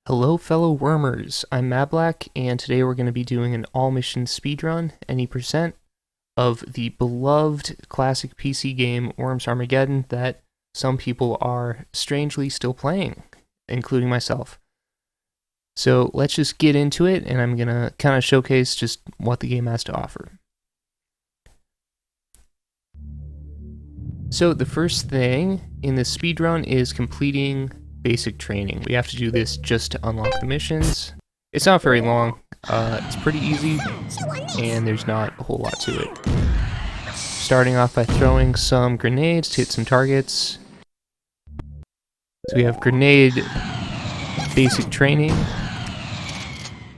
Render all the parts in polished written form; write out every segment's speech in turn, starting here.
Hello fellow wormers, I'm Mablak, and today we're going to be doing an all-mission speedrun, any percent, of the beloved classic PC game Worms Armageddon that some people are strangely still playing, including myself. So let's just get into it, and I'm going to kind of showcase just what the game has to offer. So the first thing in this speedrun is completing basic training. We have to do this just to unlock the missions. It's not very long, it's pretty easy, and there's not a whole lot to it. Starting off by throwing some grenades to hit some targets. So we have grenade basic training,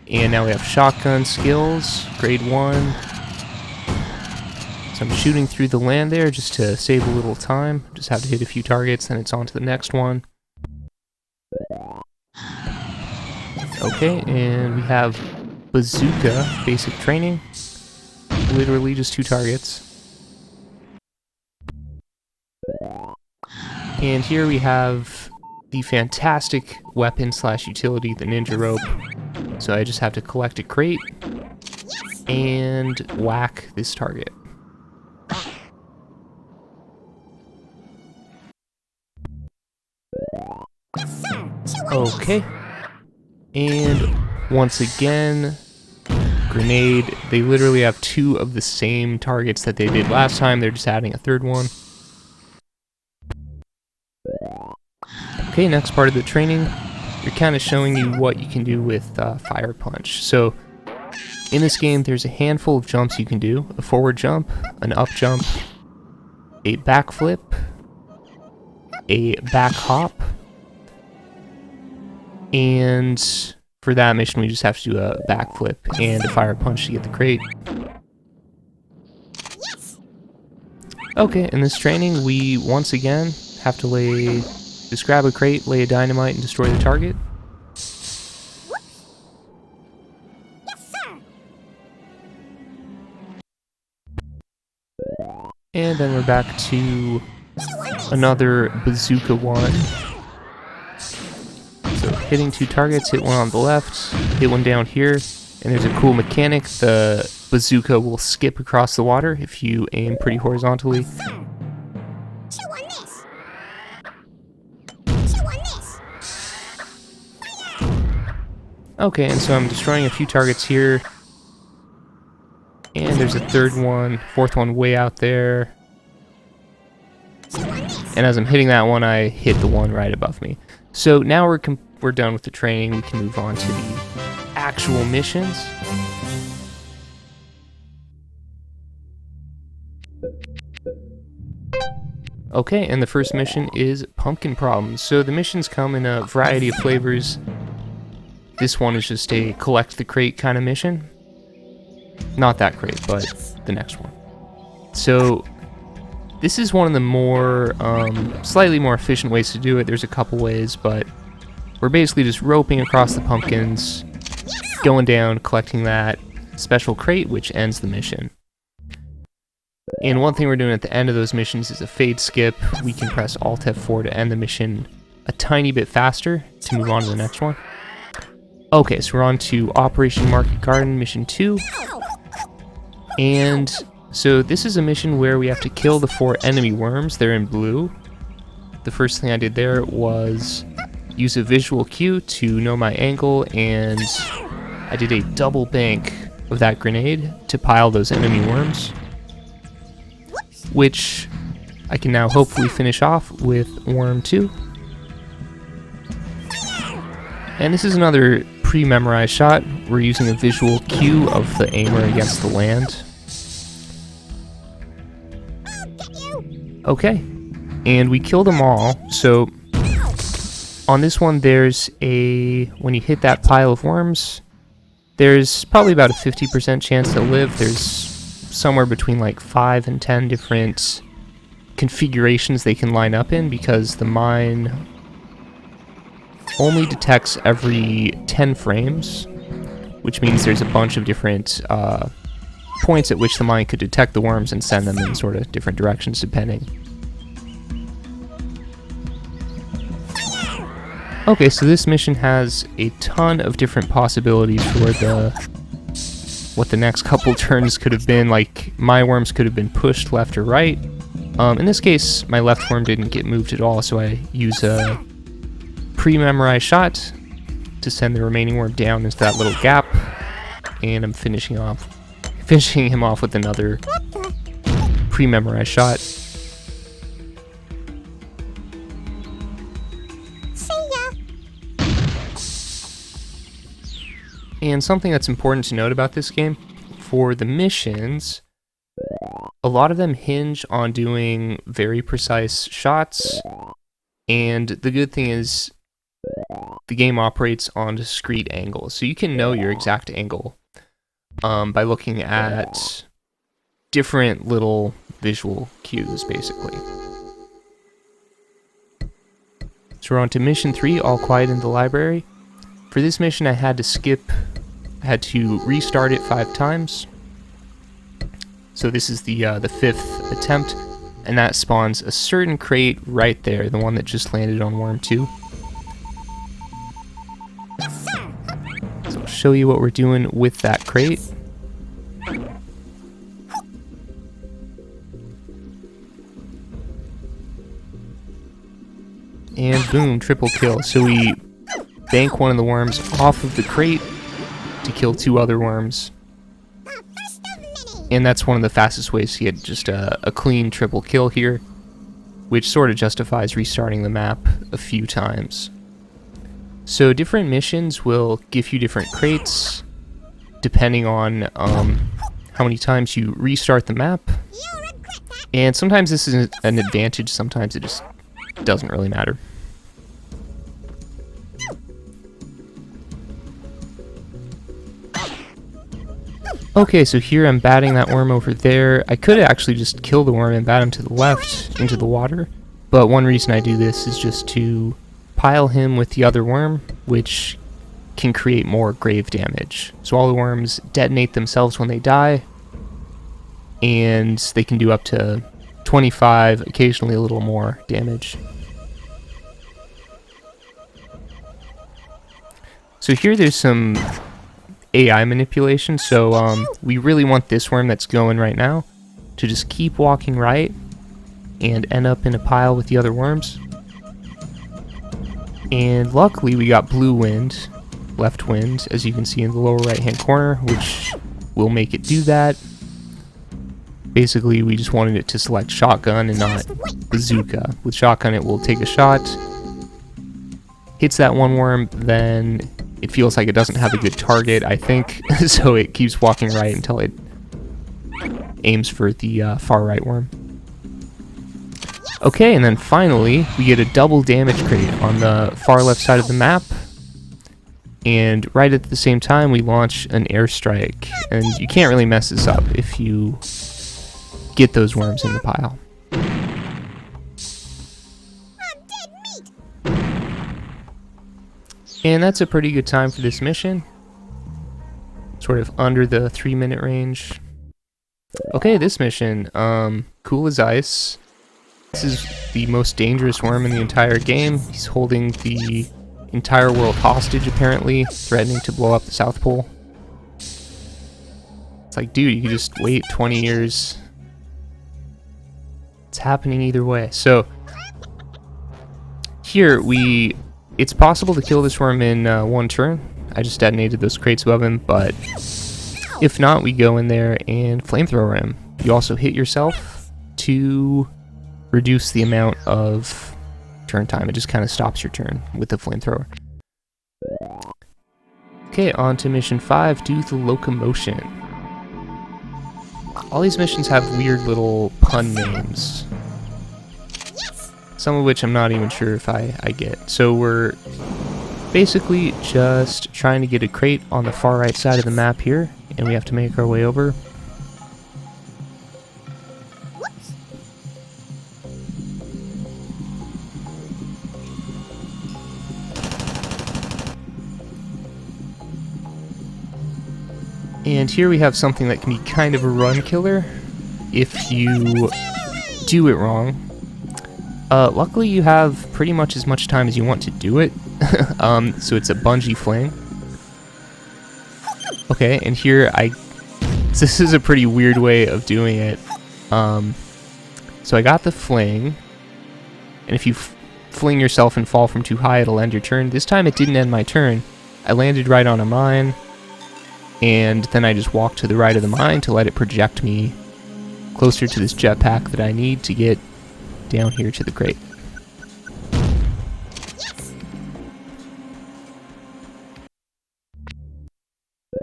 and now we have shotgun skills, grade 1. So I'm shooting through the land there just to save a little time. Just have to hit a few targets, then it's on to the next one. Okay, and we have bazooka basic training. Literally just 2 targets. And here we have the fantastic weapon / utility, the ninja rope. So I just have to collect a crate and whack this target. Okay, and once again, grenade. They literally have 2 of the same targets that they did last time, they're just adding a 3rd one. Okay, next part of the training, you're kind of showing you what you can do with fire punch. So, in this game, there's a handful of jumps you can do. A forward jump, an up jump, a backflip, a back hop, and for that mission we just have to do a backflip and a fire punch to get the crate. Okay, in this training we once again have to just grab a crate, lay a dynamite, and destroy the target. And then we're back to another bazooka one. So hitting 2 targets, hit one on the left, hit one down here, and there's a cool mechanic. The bazooka will skip across the water if you aim pretty horizontally. Okay, and so I'm destroying a few targets here. And there's a 3rd one, 4th one way out there. And as I'm hitting that one, I hit the one right above me. So now we're done with the training. We can move on to the actual missions. Okay, and the first mission is pumpkin problems. So the missions come in a variety of flavors. This one is just a collect the crate kind of mission. Not that great, but the next one. So this is one of the more, slightly more efficient ways to do it. There's a couple ways, but we're basically just roping across the pumpkins, going down, collecting that special crate, which ends the mission. And one thing we're doing at the end of those missions is a fade skip. We can press Alt F4 to end the mission a tiny bit faster to move on to the next one. Okay, so we're on to Operation Market Garden, Mission 2. And so this is a mission where we have to kill the 4 enemy worms. They're in blue. The first thing I did there was use a visual cue to know my angle, and I did a double bank of that grenade to pile those enemy worms, which I can now hopefully finish off with Worm 2. And this is another pre-memorized shot. We're using a visual cue of the aimer against the land. Okay, and we killed them all. So on this one, when you hit that pile of worms, there's probably about a 50% chance to live. There's somewhere between like 5 and 10 different configurations they can line up in, because the mine only detects every 10 frames, which means there's a bunch of different points at which the mine could detect the worms and send them in sort of different directions depending. Okay, so this mission has a ton of different possibilities for what the next couple turns could have been. Like, my worms could have been pushed left or right. In this case, my left worm didn't get moved at all, so I use a pre-memorized shot to send the remaining worm down into that little gap, and I'm finishing him off with another pre-memorized shot. And something that's important to note about this game, for the missions, a lot of them hinge on doing very precise shots, and the good thing is the game operates on discrete angles, so you can know your exact angle by looking at different little visual cues, basically. So we're on to mission 3, All Quiet in the Library. For this mission I had to restart it 5 times. So this is the 5th attempt, and that spawns a certain crate right there, the one that just landed on Worm 2. So I'll show you what we're doing with that crate. And boom, triple kill. So we bank one of the worms off of the crate to kill 2 other worms. And that's one of the fastest ways to get just a clean triple kill here, which sort of justifies restarting the map a few times. So different missions will give you different crates depending on how many times you restart the map. And sometimes this is an advantage, sometimes it just doesn't really matter. Okay, so here I'm batting that worm over there. I could actually just kill the worm and bat him to the left into the water, but one reason I do this is just to pile him with the other worm, which can create more grave damage. So all the worms detonate themselves when they die, and they can do up to 25, occasionally a little more damage. So here there's some AI manipulation, so we really want this worm that's going right now to just keep walking right and end up in a pile with the other worms. And luckily we got blue wind, left wind, as you can see in the lower right hand corner, which will make it do that. Basically we just wanted it to select shotgun and not bazooka. With shotgun it will take a shot, hits that one worm, then it feels like it doesn't have a good target, I think, so it keeps walking right until it aims for the far right worm. Okay, and then finally, we get a double damage crate on the far left side of the map, and right at the same time we launch an airstrike, and you can't really mess this up if you get those worms in the pile. And that's a pretty good time for this mission. Sort of under the 3-minute range. Okay, this mission, cool as ice. This is the most dangerous worm in the entire game. He's holding the entire world hostage, apparently, threatening to blow up the South Pole. It's like, dude, you can just wait 20 years. It's happening either way. So, here it's possible to kill this worm in 1 turn. I just detonated those crates above him, but if not, we go in there and flamethrower him. You also hit yourself to reduce the amount of turn time. It just kind of stops your turn with the flamethrower. Okay, on to mission 5, do the locomotion. All these missions have weird little pun names, some of which I'm not even sure if I get. So we're basically just trying to get a crate on the far right side of the map here, and we have to make our way over. And here we have something that can be kind of a run killer if you do it wrong. Luckily you have pretty much as much time as you want to do it. So it's a bungee fling. Okay, and here this is a pretty weird way of doing it. So I got the fling, and if you fling yourself and fall from too high, it'll end your turn. This time it didn't end my turn. I landed right on a mine, and then I just walked to the right of the mine to let it project me closer to this jetpack that I need to get down here to the crate.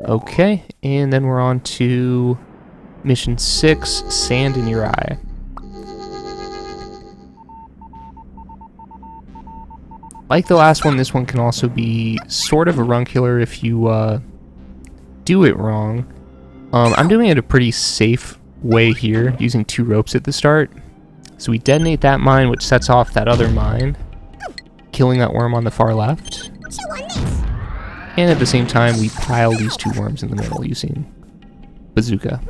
Okay, and then we're on to mission 6, Sand in Your Eye. Like the last one, this one can also be sort of a run killer if you do it wrong. I'm doing it a pretty safe way here, using 2 ropes at the start. So we detonate that mine, which sets off that other mine, killing that worm on the far left. And at the same time, we pile these 2 worms in the middle using bazooka.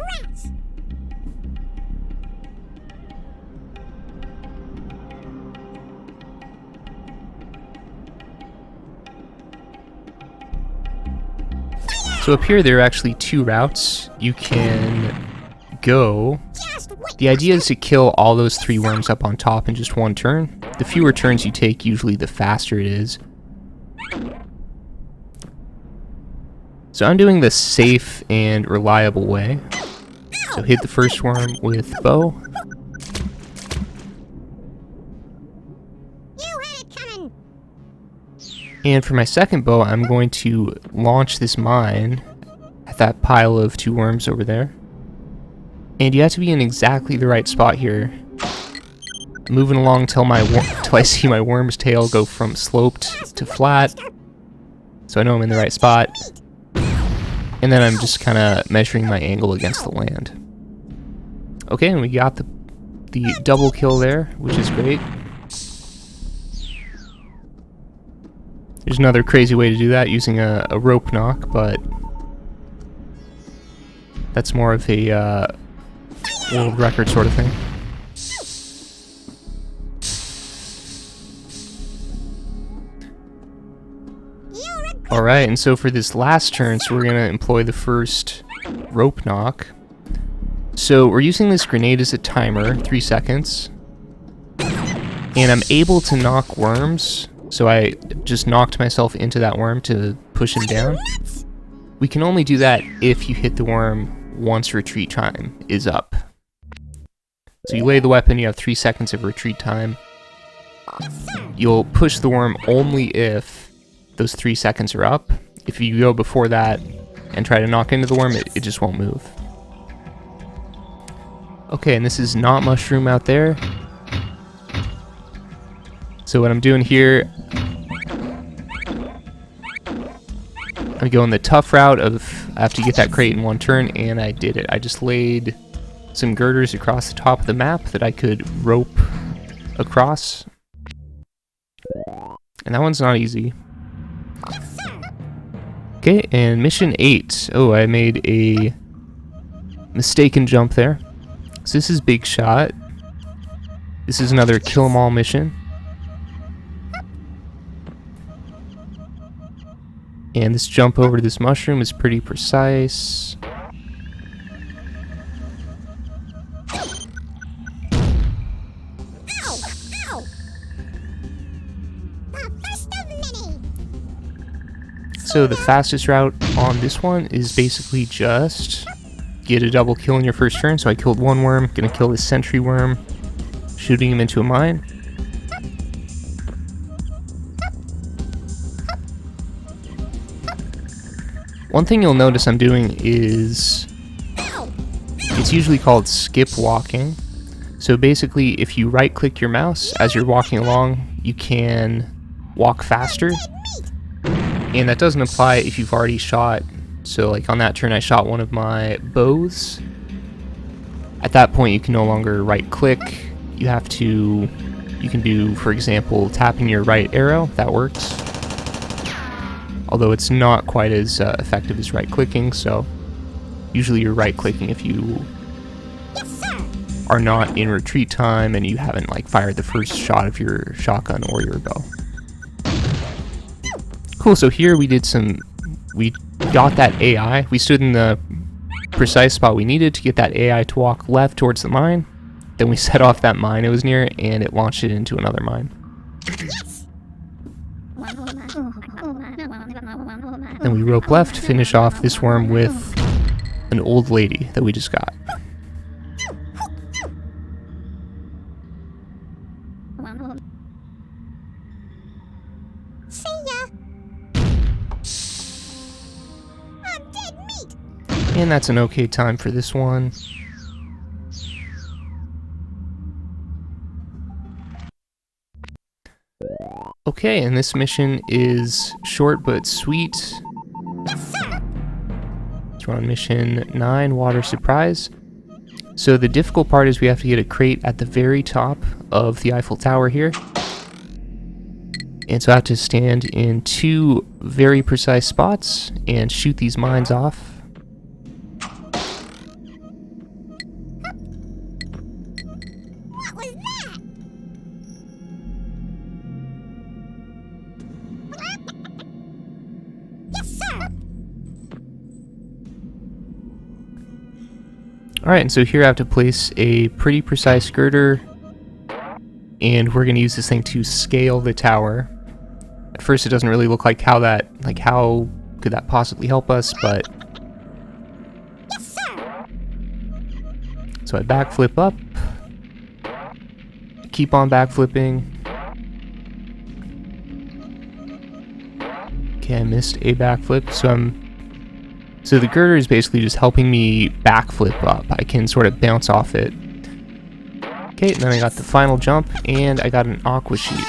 So up here, there are actually 2 routes you can go. The idea is to kill all those 3 worms up on top in just 1 turn. The fewer turns you take, usually the faster it is. So I'm doing the safe and reliable way. So hit the first worm with bow. And for my second bow, I'm going to launch this mine at that pile of 2 worms over there. And you have to be in exactly the right spot here. Moving along till I see my worm's tail go from sloped to flat. So I know I'm in the right spot. And then I'm just kind of measuring my angle against the land. Okay, and we got the double kill there, which is great. There's another crazy way to do that, using a rope knock, but that's more of a world record sort of thing. Alright, and so for this last turn, so we're going to employ the first rope knock. So we're using this grenade as a timer, 3 seconds. And I'm able to knock worms, so I just knocked myself into that worm to push him down. We can only do that if you hit the worm once retreat time is up. So you lay the weapon, you have 3 seconds of retreat time. You'll push the worm only if those 3 seconds are up. If you go before that and try to knock into the worm, it just won't move. Okay, and this is not mushroom out there. So what I'm doing here, I'm going the tough route of I have to get that crate in 1 turn, and I did it. I just laid some girders across the top of the map that I could rope across. And that one's not easy. Okay, and mission 8. Oh, I made a mistaken jump there. So this is Big Shot. This is another kill 'em all mission. And this jump over to this mushroom is pretty precise. So the fastest route on this one is basically just get a double kill in your first turn. So I killed 1 worm, gonna kill this sentry worm, shooting him into a mine. One thing you'll notice I'm doing is, it's usually called skip walking. So basically, if you right click your mouse as you're walking along, you can walk faster. And that doesn't apply if you've already shot. So like on that turn I shot one of my bows. At that point you can no longer right click. You can do, for example, tapping your right arrow. That works. Although it's not quite as effective as right clicking, so usually you're right clicking if you are not in retreat time and you haven't like fired the first shot of your shotgun or your bow. cool. So here we got that AI. We stood in the precise spot we needed to get that AI to walk left towards the mine. Then we set off that mine it was near, and it launched it into another mine. Then we rope left to finish off this worm with an old lady that we just got. And that's an okay time for this one. Okay, and this mission is short but sweet. So we're on mission 9, Water Surprise. So the difficult part is we have to get a crate at the very top of the Eiffel Tower here. And so I have to stand in 2 very precise spots and shoot these mines off. Alright, and so here I have to place a pretty precise girder, and we're going to use this thing to scale the tower. At first it doesn't really look like how could that possibly help us, but... So I backflip up, keep on backflipping. Okay, I missed a backflip, so the girder is basically just helping me backflip up. I can sort of bounce off it. Okay, and then I got the final jump, and I got an aqua sheep.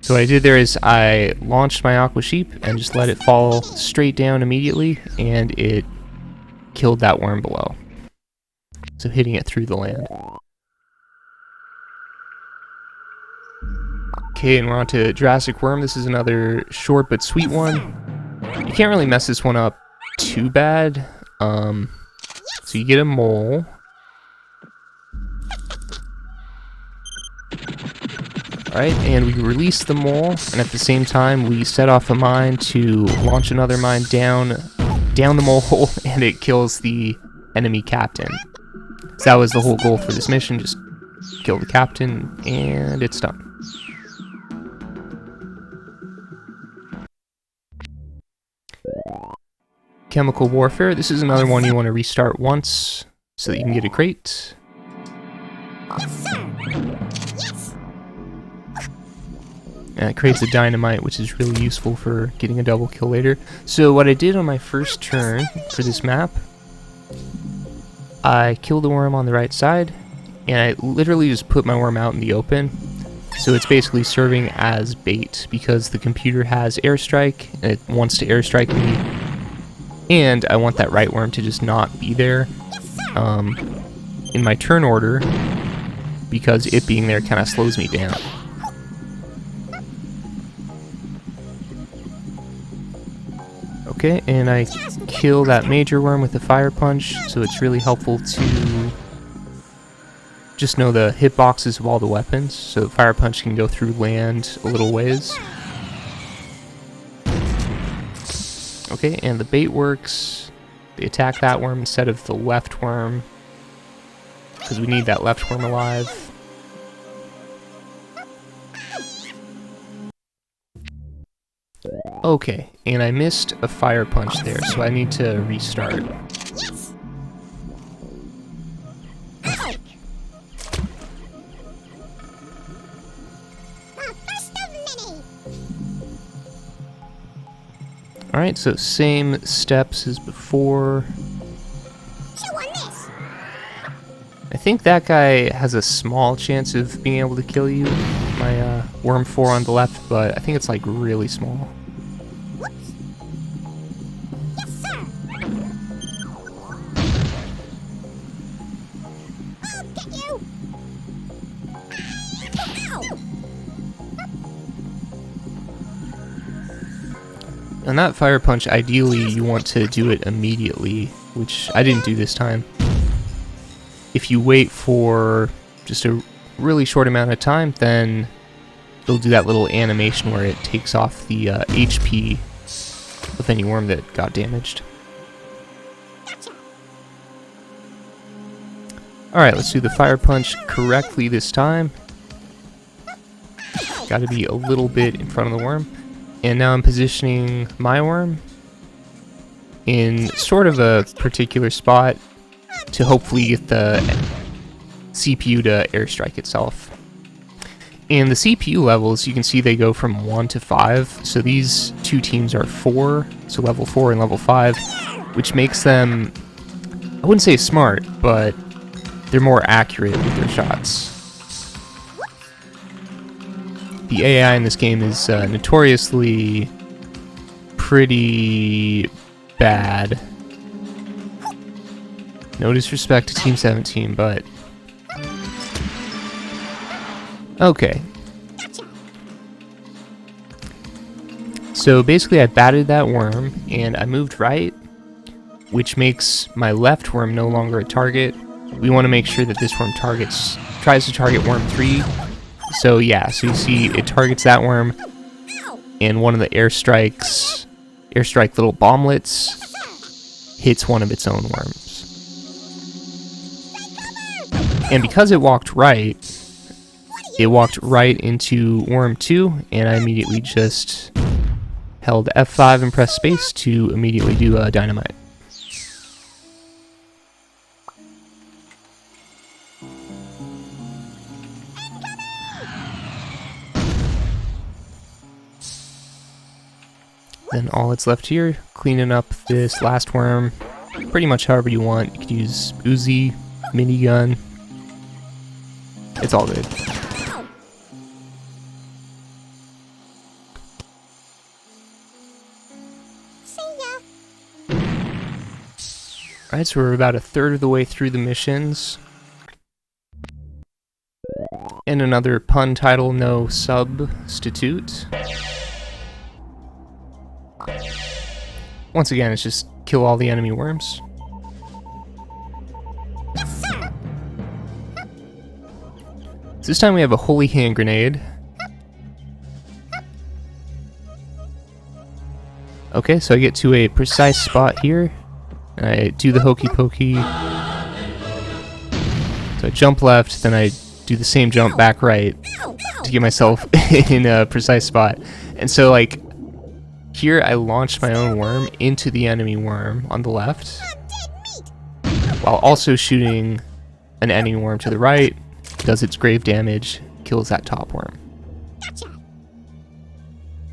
So what I did there is I launched my aqua sheep and just let it fall straight down immediately, and it killed that worm below. So hitting it through the land. Okay, and we're on to Jurassic Worm. This is another short but sweet one. You can't really mess this one up too bad. So you get a mole. Alright, and we release the mole, and at the same time we set off a mine to launch another mine down the mole hole, and it kills the enemy captain. So that was the whole goal for this mission, just kill the captain, and it's done. Chemical warfare. This is another one you want to restart once so that you can get a crate. And it creates a dynamite, which is really useful for getting a double kill later. So what I did on my first turn for this map, I killed the worm on the right side, and I literally just put my worm out in the open. So it's basically serving as bait because the computer has airstrike, and it wants to airstrike me. And I want that right worm to just not be there in my turn order, because it being there kind of slows me down. Okay, and I kill that major worm with a fire punch, so it's really helpful to just know the hitboxes of all the weapons, so fire punch can go through land a little ways. Okay, and the bait works. They attack that worm instead of the left worm, because we need that left worm alive. Okay, and I missed a fire punch there, so I need to restart. Alright, so same steps as before. I think that guy has a small chance of being able to kill you, my Worm 4 on the left, but I think it's like really small. And that fire punch, ideally you want to do it immediately, which I didn't do this time. If you wait for just a really short amount of time, then it'll do that little animation where it takes off the HP of any worm that got damaged. Alright, let's do the fire punch correctly this time. Gotta be a little bit in front of the worm. And now I'm positioning my worm in sort of a particular spot to hopefully get the CPU to airstrike itself. And the CPU levels, you can see they go from 1 to 5. So these two teams are 4, so level 4 and level 5, which makes them, I wouldn't say smart, but they're more accurate with their shots. The AI in this game is notoriously pretty bad. No disrespect to Team 17, but... okay. So basically I batted that worm, and I moved right, which makes my left worm no longer a target. We want to make sure that this worm tries to target worm 3. So yeah, so you see it targets that worm, and one of the airstrike little bomblets hits one of its own worms. And because it walked right into worm 2, and I immediately just held F5 and pressed space to immediately do a dynamite. Then all that's left here, cleaning up this last worm, pretty much however you want. You could use Uzi, minigun, it's all good. Alright, so we're about a third of the way through the missions. And another pun title, no substitute. Once again, it's just kill all the enemy worms. So this time we have a holy hand grenade. Okay, so I get to a precise spot here. And I do the hokey pokey. So I jump left, then I do the same jump back right to get myself in a precise spot. And so like, here I launched my own worm into the enemy worm on the left, while also shooting an enemy worm to the right, does its grave damage, kills that top worm.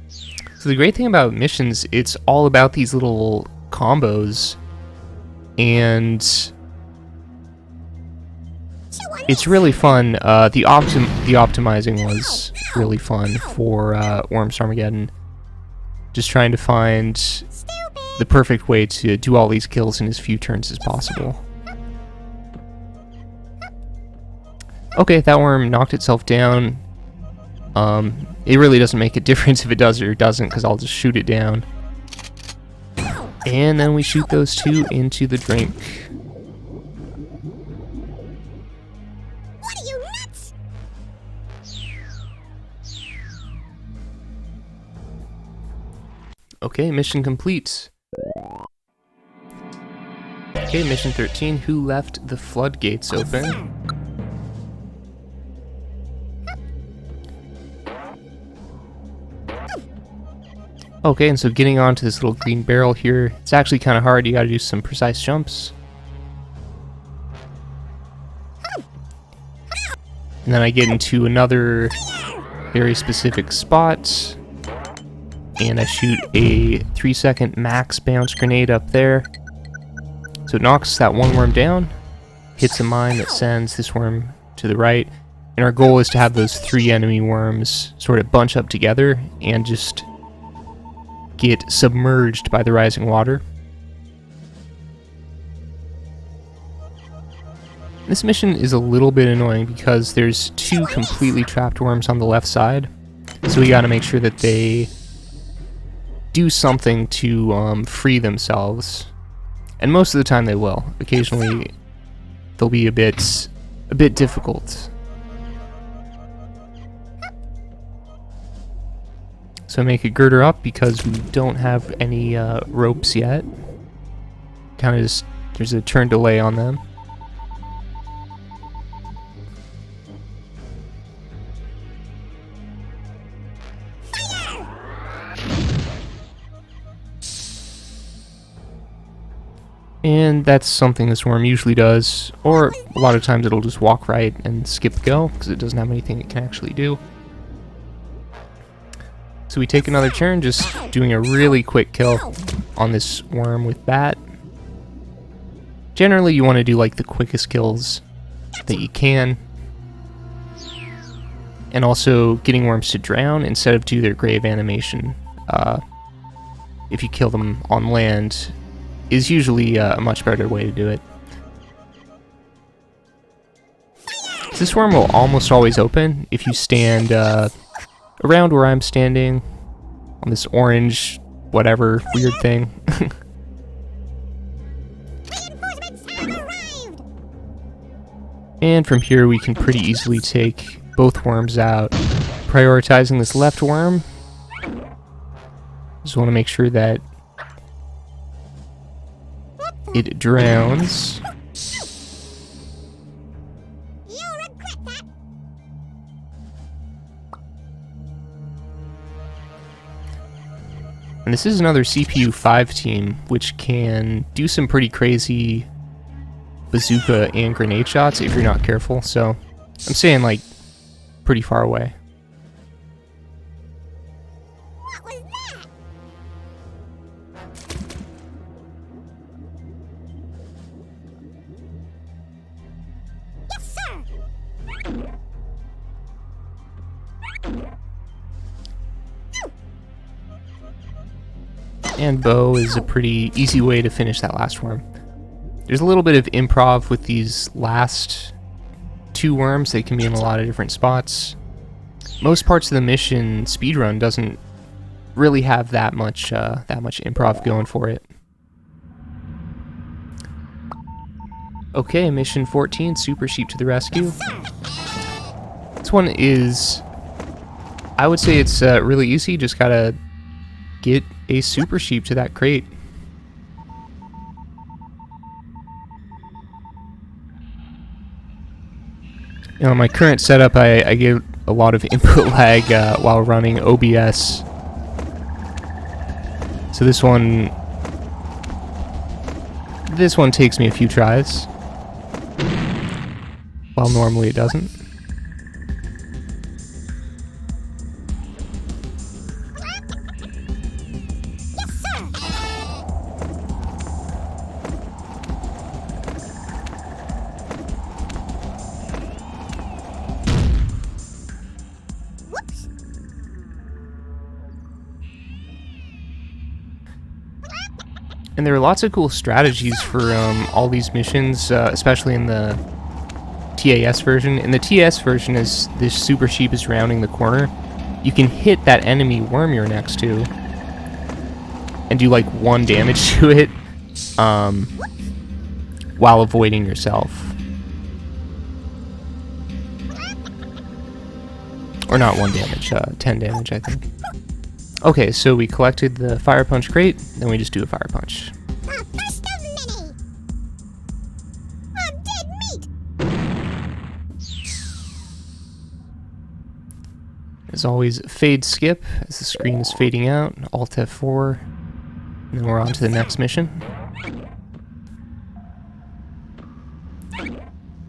So the great thing about missions, it's all about these little combos, and it's really fun. The optimizing was really fun for Worms Armageddon. Just trying to find the perfect way to do all these kills in as few turns as possible. Okay, that worm knocked itself down. It really doesn't make a difference if it does or doesn't, because I'll just shoot it down. And then we shoot those two into the drink. What are you, nuts? Okay, mission complete. Okay, mission 13, who left the floodgates open? Okay, and so getting onto this little green barrel here, it's actually kind of hard. You gotta do some precise jumps. And then I get into another very specific spot, and I shoot a 3-second max bounce grenade up there. So it knocks that one worm down, hits a mine that sends this worm to the right, and our goal is to have those 3 enemy worms sort of bunch up together and just get submerged by the rising water. This mission is a little bit annoying because there's 2 completely trapped worms on the left side, so we gotta make sure that they do something to free themselves, and most of the time they will. Occasionally they'll be a bit difficult. So make a girder up because we don't have any ropes yet. Kind of just, there's a turn delay on them. And that's something this worm usually does, or a lot of times it'll just walk right and skip go, because it doesn't have anything it can actually do. So we take another turn, just doing a really quick kill on this worm with bat. Generally you want to do like the quickest kills that you can. And also getting worms to drown instead of do their grave animation. If you kill them on land, is usually a much better way to do it. This worm will almost always open if you stand around where I'm standing on this orange whatever weird thing. And from here we can pretty easily take both worms out. Prioritizing this left worm. Just want to make sure that it drowns. You'll regret that. And this is another CPU 5 team, which can do some pretty crazy bazooka and grenade shots if you're not careful. So I'm saying like pretty far away. What was that? Yes, sir. And bow is a pretty easy way to finish that last worm. There's a little bit of improv with these last two worms. They can be in a lot of different spots. Most parts of the mission, Speedrun doesn't really have that much improv going for it. Okay, mission 14, Super Sheep to the rescue. This one is, I would say it's really easy. Just gotta get a super sheep to that crate. You know, my current setup, I get a lot of input lag while running OBS. So this one takes me a few tries, while normally it doesn't. And there are lots of cool strategies for all these missions, especially in the TAS version. In the TAS version, as this super sheep is rounding the corner, you can hit that enemy worm you're next to and do like 1 damage to it while avoiding yourself. Or not 1 damage, 10 damage, I think. Okay, so we collected the fire punch crate, then we just do a fire punch. The first of many. A dead meat. As always, fade skip as the screen is fading out. Alt F4, and then we're on to the next mission.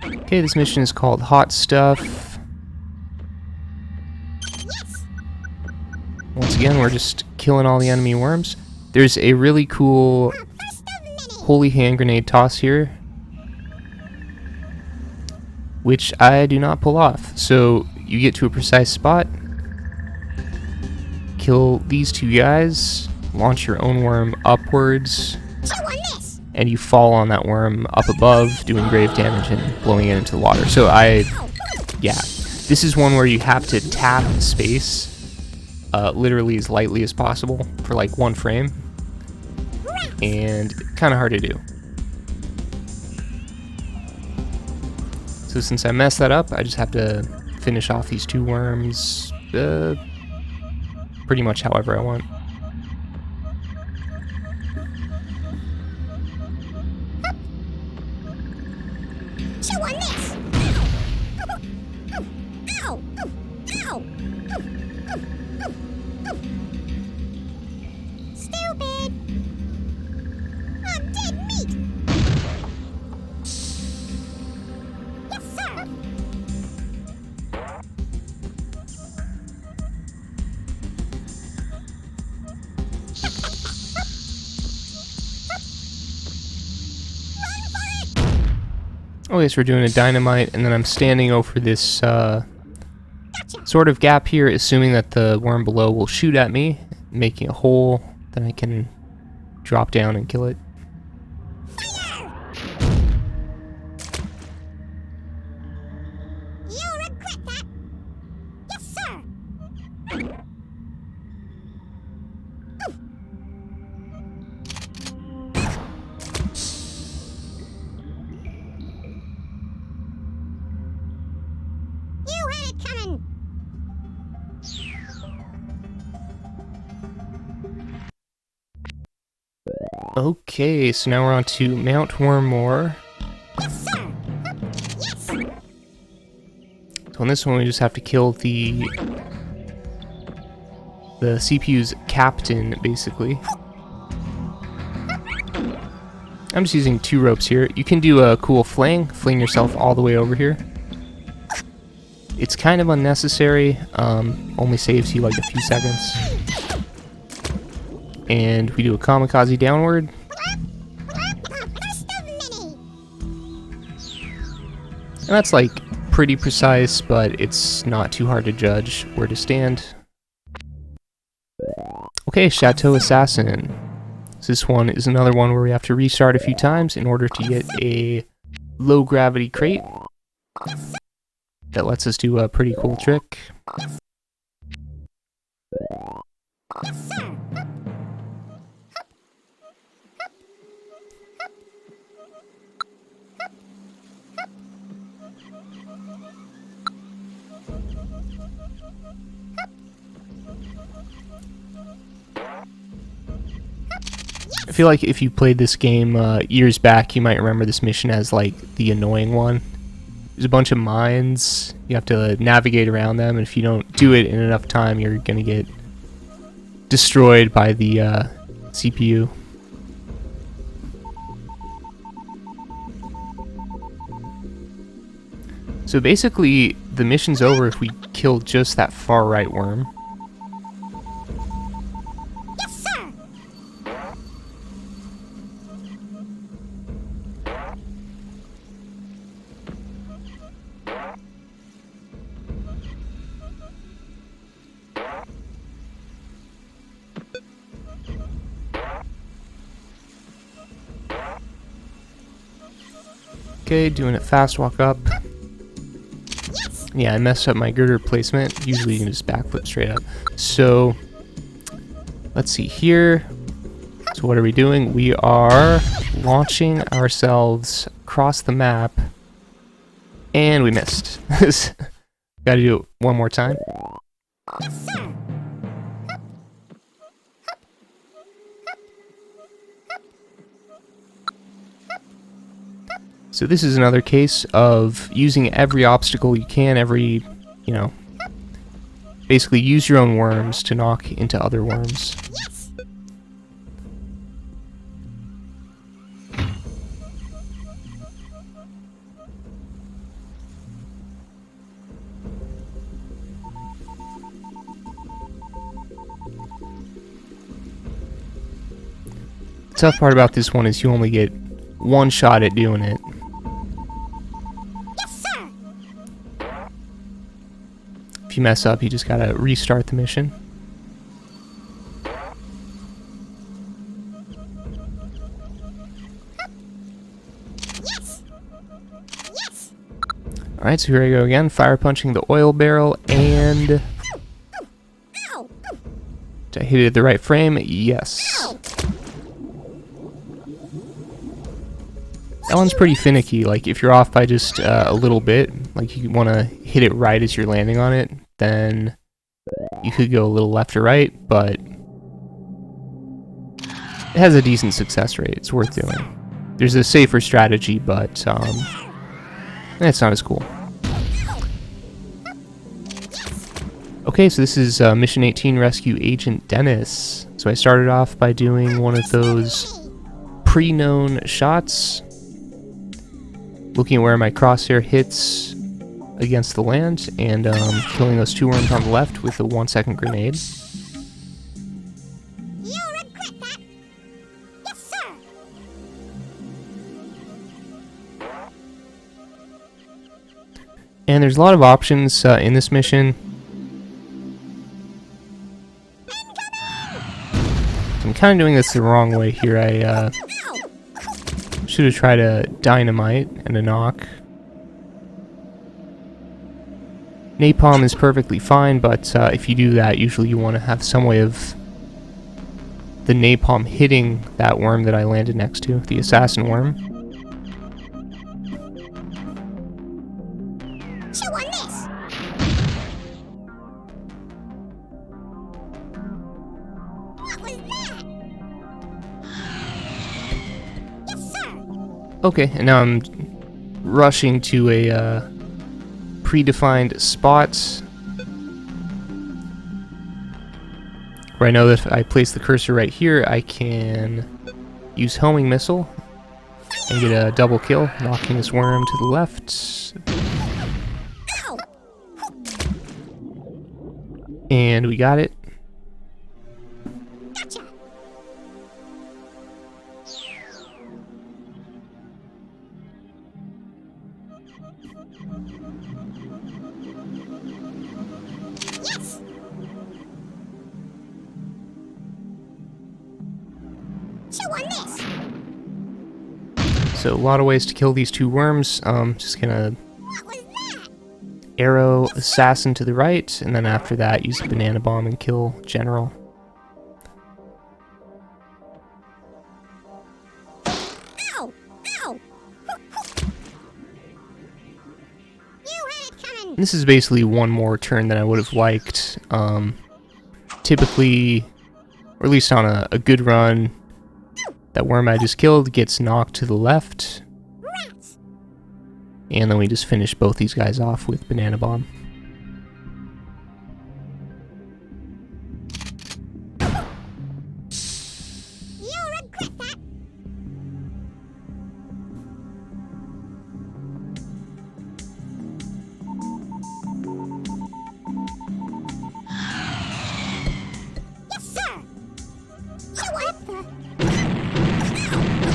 Okay, this mission is called Hot Stuff. Once again, we're just killing all the enemy worms. There's a really cool holy hand grenade toss here, which I do not pull off. So you get to a precise spot, kill these 2 guys, launch your own worm upwards, and you fall on that worm up above, doing grave damage and blowing it into the water. So yeah, this is one where you have to tap space literally as lightly as possible for like 1 frame, and kind of hard to do. So since I messed that up, I just have to finish off these 2 worms pretty much however I want. Chew on this! Ow! Ow! Stupid! I'm dead meat! Yes, sir! Okay, so we're doing a dynamite, and then I'm standing over this sort of gap here, assuming that the worm below will shoot at me, making a hole, then I can drop down and kill it. You'll regret that! Yes, sir! You had it coming! Okay, so now we're on to Mount Wormmore. Yes, sir! Yes! So on this one, we just have to kill the CPU's captain, basically. I'm just using 2 ropes here. You can do a cool fling yourself all the way over here. It's kind of unnecessary, only saves you like a few seconds. And we do a kamikaze downward. First of many! And that's like pretty precise, but it's not too hard to judge where to stand. Okay, Chateau Assassin. So this one is another one where we have to restart a few times in order to get a low gravity crate that lets us do a pretty cool trick. Yes, sir! I feel like if you played this game years back, you might remember this mission as like the annoying one. There's a bunch of mines, you have to navigate around them, and if you don't do it in enough time, you're gonna get destroyed by the CPU. So basically, the mission's over if we kill just that far right worm. Yes, sir! Okay, doing it fast, walk up. Yes! Yeah, I messed up my girder placement. Usually you can just backflip straight up. So, let's see here. So what are we doing? We are launching ourselves across the map. And we missed. Gotta do it one more time. Yes, sir! So this is another case of using every obstacle you can, basically use your own worms to knock into other worms. Yes! The tough part about this one is you only get one shot at doing it. Yes, sir! If you mess up, you just gotta restart the mission. Yes! Yes! Alright, so here I go again, fire punching the oil barrel, and Ow! did I hit it at the right frame? Yes. Ow! That one's pretty finicky. Like, if you're off by just a little bit, like you want to hit it right as you're landing on it, then You could go a little left or right, but it has a decent success rate. It's worth doing. There's a safer strategy, but it's not as cool. Okay, so this is Mission 18, Rescue Agent Dennis. So I started off by doing one of those pre-known shots, looking at where my crosshair hits against the land, and killing those two worms on the left with a 1-second grenade. You'll regret that. Yes, sir. And there's a lot of options in this mission. I'm kind of doing this the wrong way here. I should have tried a dynamite and a knock. Napalm is perfectly fine, but if you do that, usually you want to have some way of the napalm hitting that worm that I landed next to, the assassin worm. Chew on this. What was that? Yes, sir. Okay, and now I'm rushing to a predefined spot where I know that if I place the cursor right here, I can use homing missile and get a double kill, knocking this worm to the left. Ow. And we got it. Gotcha. Yes. Chew on this. So a lot of ways to kill these two worms. Just gonna What was that? arrow assassin to the right, and then after that use a banana bomb and kill general. Ow. Ow. You had it coming. This is basically one more turn than I would have liked. Typically, or at least on a good run, that worm I just killed gets knocked to the left, Rats. and then we just finish both these guys off with banana bomb. You'll regret that. Yes, sir. Chew on the.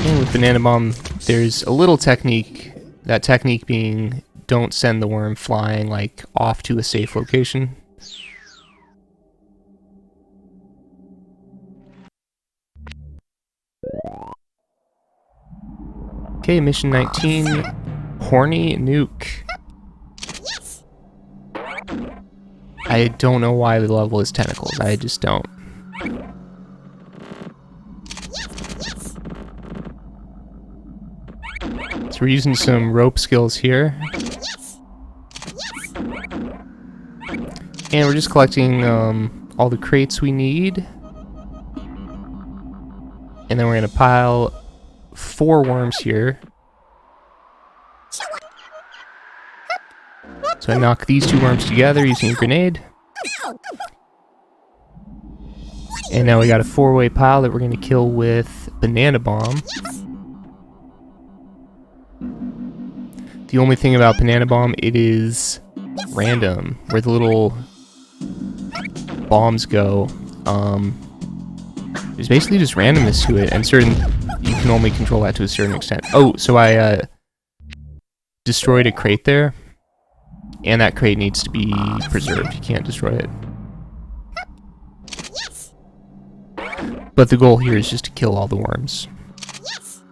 And with banana bomb, there's a little technique. That technique being, don't send the worm flying like off to a safe location. Okay, mission 19, horny nuke. Yes. I don't know why the level is tentacles. I just don't. Yes. So we're using some rope skills here, Yes. Yes. and we're just collecting all the crates we need. And then we're gonna pile 4 worms here. Chew on. So I knock these 2 worms together using a grenade. Ow. And now we got a 4-way pile that we're gonna kill with banana bomb. Yes. The only thing about banana bomb, it is random. Where the little bombs go, there's basically just randomness to it, and you can only control that to a certain extent. Oh, so I destroyed a crate there, and that crate needs to be preserved. You can't destroy it. Yes. But the goal here is just to kill all the worms. Yes.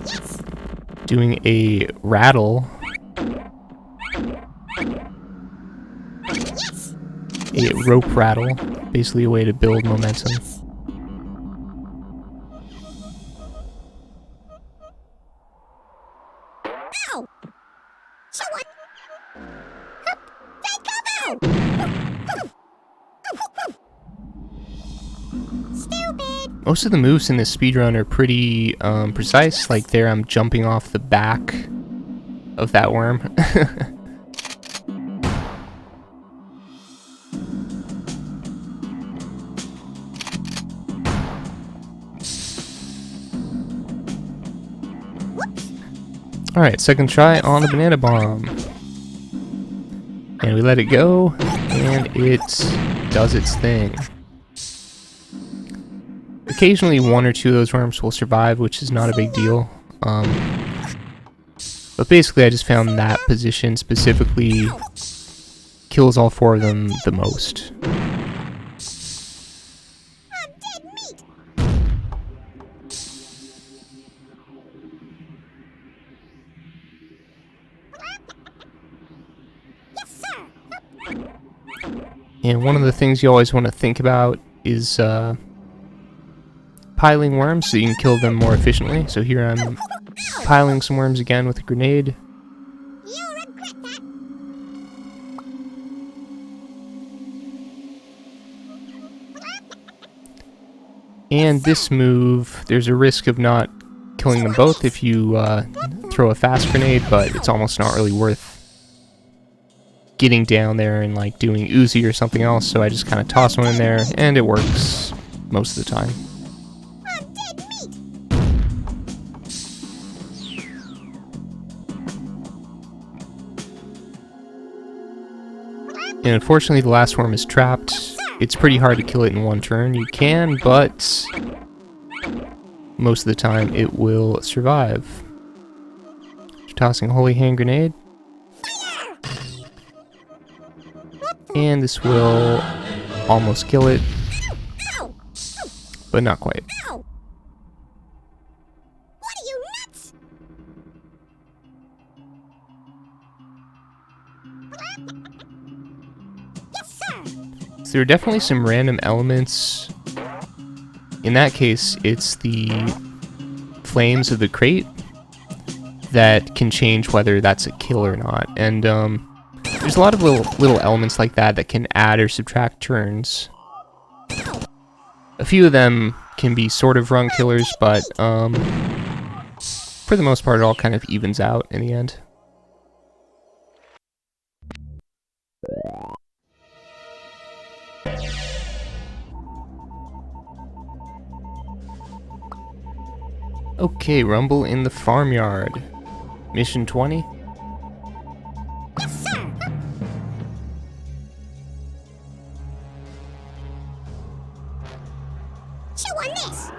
Yes. Doing a rattle, Yes. a rope rattle, basically a way to build momentum. Ow. Most of the moves in this speedrun are pretty precise. Like there, I'm jumping off the back of that worm. Alright, second try on the banana bomb. And we let it go, and it does its thing. Occasionally one or two of those worms will survive, which is not a big deal. But basically I just found that position specifically kills all four of them the most. And one of the things you always want to think about is piling worms so you can kill them more efficiently. So here I'm piling some worms again with a grenade. You'll regret that. And this move, there's a risk of not killing them both if you throw a fast grenade, but it's almost not really worth getting down there and like doing Uzi or something else, so I just kind of toss one in there, and it works most of the time. And unfortunately the last worm is trapped. It's pretty hard to kill it in one turn. You can, but most of the time it will survive. Tossing a holy hand grenade. And this will almost kill it, but not quite. Ow! What are you, nuts? Yes, sir. So there are definitely some random elements. In that case, it's the flames of the crate that can change whether that's a kill or not. And there's a lot of little elements like that that can add or subtract turns. A few of them can be sort of run killers, but for the most part it all kind of evens out in the end. Okay, Rumble in the Farmyard. Mission 20. Yes, sir. Chew on this.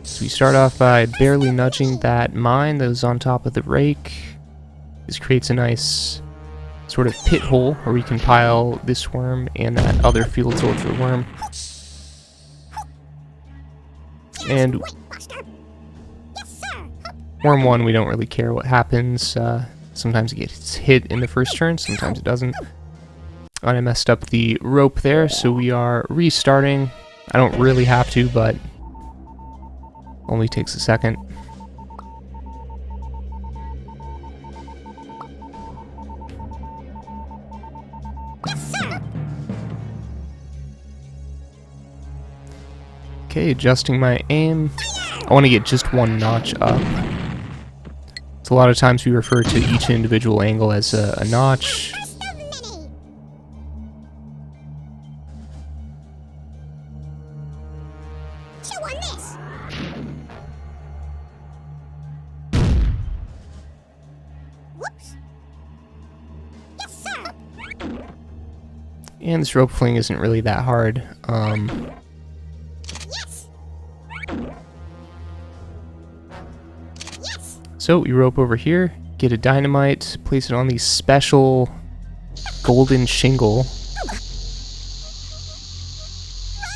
So we start off by barely nudging that mine that was on top of the rake. This creates a nice sort of pit hole where we can pile this worm and that other field soldier worm. And Wait, Buster. Yes, sir. worm 1, we don't really care what happens. Sometimes it gets hit in the first turn, sometimes it doesn't. And I messed up the rope there, so we are restarting. I don't really have to, but only takes a second. Yes, sir. Okay, adjusting my aim. I want to get just one notch up. So a lot of times we refer to each individual angle as a notch. First of many. Chew on this. Whoops. Yes, sir. And this rope fling isn't really that hard. Yes. Yes. So we rope over here, get a dynamite, place it on the special golden shingle.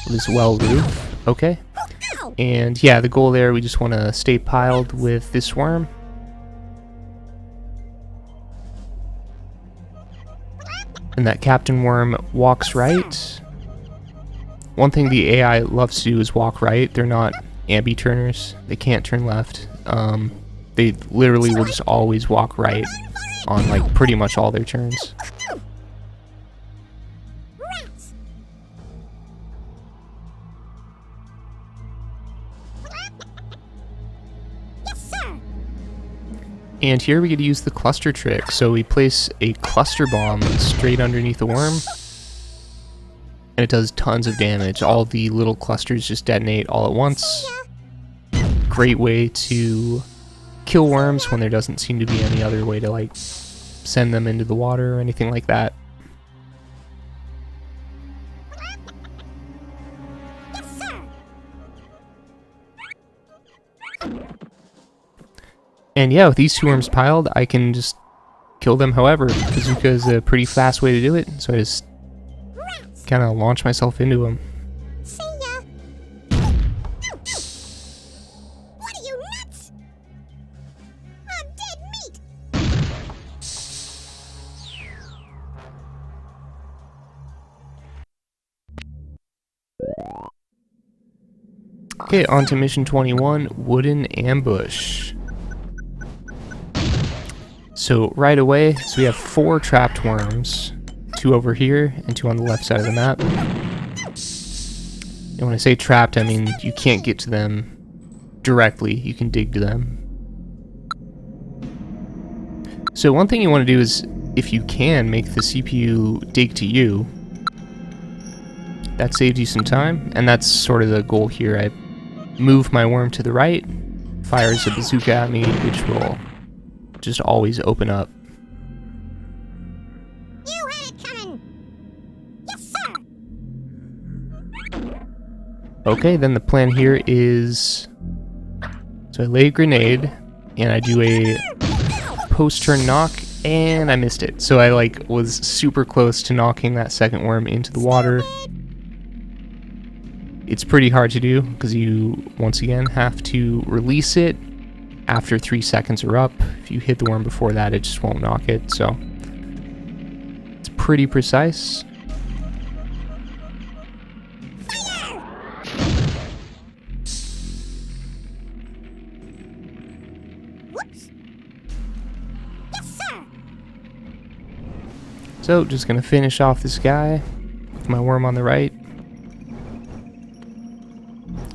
This well roof. Okay. Ow. And yeah, the goal there, we just want to stay piled with this worm. And that captain worm walks right. One thing the AI loves to do is walk right. They're not ambi-turners. They can't turn left. They literally will just always walk right on like pretty much all their turns. And here we get to use the cluster trick. So we place a cluster bomb straight underneath the worm, and it does tons of damage. All the little clusters just detonate all at once. Great way to kill worms when there doesn't seem to be any other way to like send them into the water or anything like that. And yeah, with these two worms piled, I can just kill them however. Bazooka is a pretty fast way to do it, so I just kind of launch myself into them. See ya. What are you, nuts? I'm dead meat. Okay, on to mission 21, Wooden Ambush. So right away, so we have 4 trapped worms. 2 over here, and 2 on the left side of the map. And when I say trapped, I mean you can't get to them directly, you can dig to them. So one thing you want to do is, if you can, make the CPU dig to you. That saves you some time, and that's sort of the goal here. I move my worm to the right, fires a bazooka at me, which will just always open up. You had it coming. Yes, sir. Okay, then the plan here is, so I lay a grenade, and I do a post-turn knock, and I missed it. So I like was super close to knocking that second worm into the water. It's pretty hard to do, because you, once again, have to release it after 3 seconds are up. If you hit the worm before that, it just won't knock it, so it's pretty precise. Whoops. Yes, sir. So, just gonna finish off this guy with my worm on the right.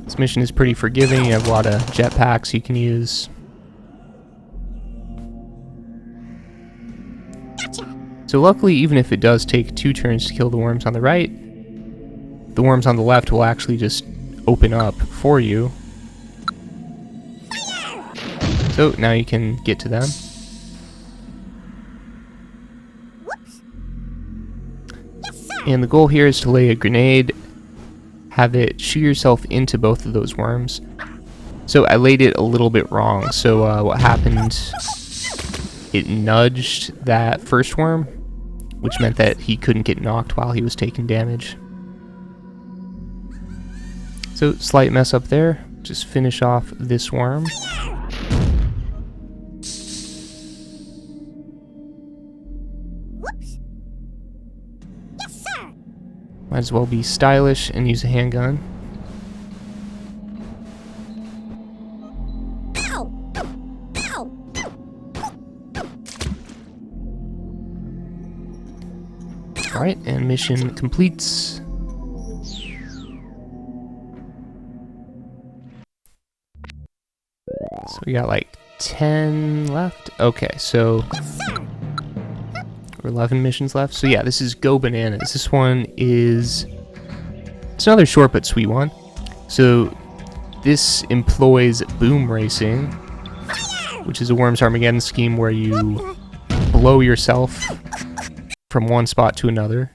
This mission is pretty forgiving, you have a lot of jetpacks you can use. So luckily, even if it does take 2 turns to kill the worms on the right, the worms on the left will actually just open up for you. So now you can get to them. Whoops. Yes, sir. And the goal here is to lay a grenade, have it shoot yourself into both of those worms. So I laid it a little bit wrong. So what happened, it nudged that first worm, which meant that he couldn't get knocked while he was taking damage. So slight mess up there. Just finish off this worm. Whoops. Yes, sir. Might as well be stylish and use a handgun. Ow. Ow. Alright, and mission completes. So we got like 10 left. Okay, so or 11 missions left. So yeah, this is Go Bananas. This one is, it's another short but sweet one. So this employs boom racing, which is a Worms Armageddon scheme where you blow yourself from one spot to another.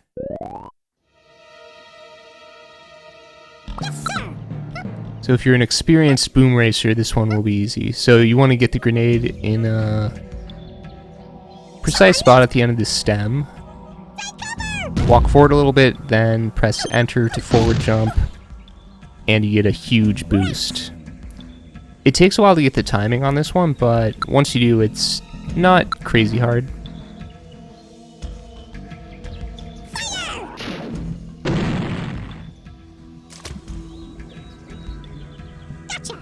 So if you're an experienced boom racer, this one will be easy. So you want to get the grenade in a precise spot at the end of the stem. Walk forward a little bit, then press enter to forward jump, and you get a huge boost. It takes a while to get the timing on this one, but once you do, it's not crazy hard. Gotcha.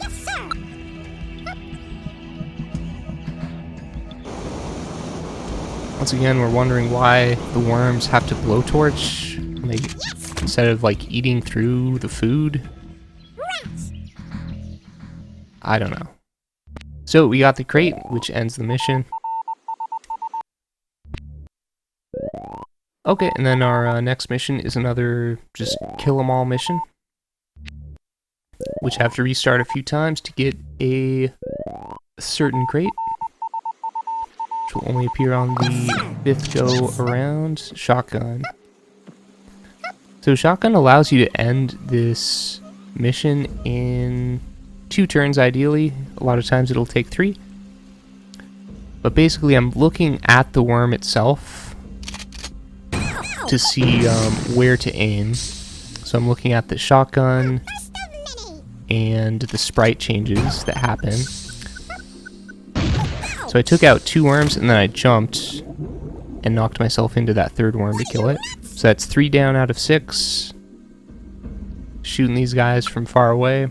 Yes, sir. Once again, we're wondering why the worms have to blowtorch when they, instead of like eating through the food. Rats. I don't know. So we got the crate, which ends the mission. Okay, and then our next mission is another just kill 'em all mission, which I have to restart a few times to get a certain crate, which will only appear on the 5th go around. Shotgun. So shotgun allows you to end this mission in 2 turns ideally. A lot of times it'll take 3. But basically I'm looking at the worm itself to see where to aim. So I'm looking at the shotgun and the sprite changes that happen. So I took out 2 worms and then I jumped and knocked myself into that 3rd worm to kill it. So that's 3 down out of 6. Shooting these guys from far away.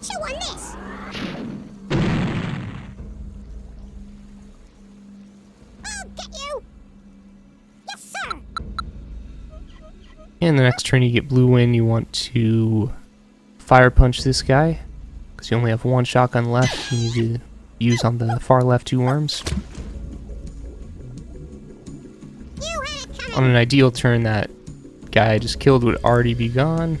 Chew on this. I'll get you. Yes, sir. And the next turn you get blue win, you want to fire punch this guy, because you only have 1 shotgun left you need to use on the far left 2 worms. You had it coming. On an ideal turn, that guy I just killed would already be gone.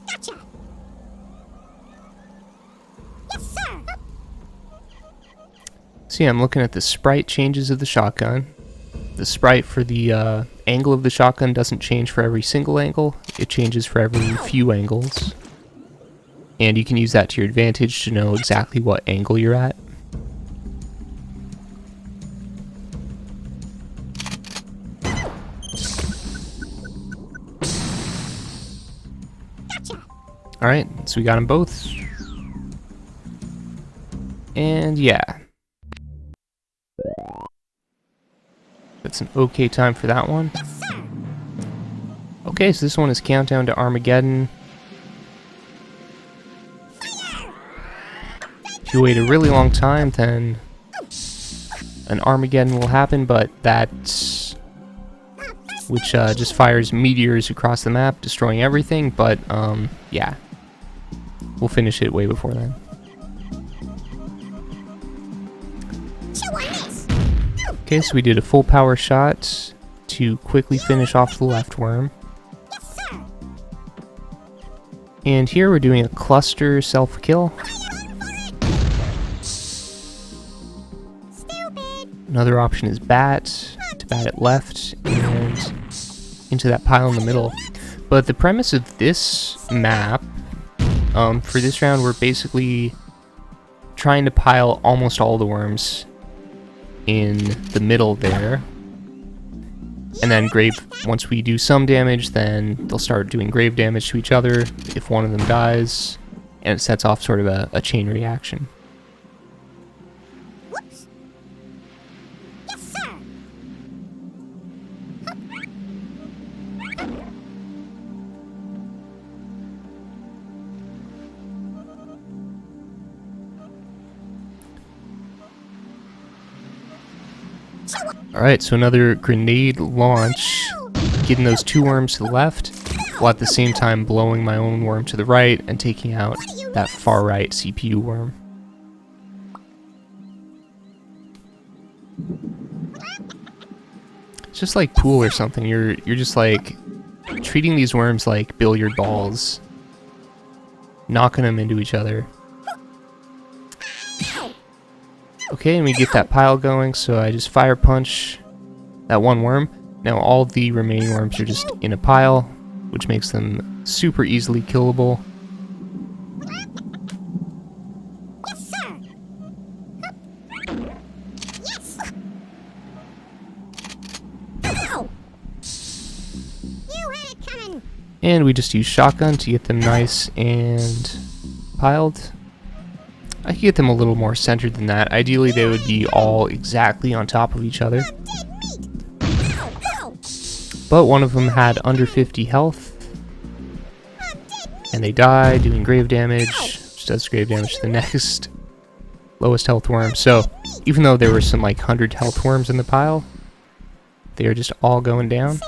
Gotcha. Yes, sir. See, I'm looking at the sprite changes of the shotgun. The sprite for the angle of the shotgun doesn't change for every single angle. It changes for every few angles. And you can use that to your advantage to know exactly what angle you're at. Gotcha. Alright, so we got them both. And yeah. That's an okay time for that one. Yes, sir. Okay, so this one is Countdown to Armageddon. If you wait a really long time, then an Armageddon will happen, but that's... which just fires meteors across the map, destroying everything, but yeah. We'll finish it way before then. Chew on this. Okay, so we did a full power shot to quickly finish off the left worm. Yes, sir. And here we're doing a cluster self-kill. Stupid. Another option is bat, to bat it left and into that pile in the middle. But the premise of this map, for this round, we're basically trying to pile almost all the worms in the middle there. And then once we do some damage, then they'll start doing grave damage to each other if one of them dies, and it sets off sort of a chain reaction. Whoops. Yes, sir. Chew on. Alright, so another grenade launch, getting those 2 worms to the left, while at the same time blowing my own worm to the right and taking out that far right CPU worm. It's just like pool or something. You're just like treating these worms like billiard balls, knocking them into each other. Okay, and we get that pile going, so I just fire punch that 1 worm. Now all the remaining worms are just in a pile, which makes them super easily killable. Yes, sir. Yes. Ow. You had it coming. And we just use shotgun to get them nice and piled. I could get them a little more centered than that. Ideally, they would be all exactly on top of each other. Dead meat. Ow, ow. But one of them had under 50 health, I'm dead meat. and they die, doing grave damage. which does grave damage to the next lowest health worm. So even though there were some like 100 health worms in the pile, they are just all going down.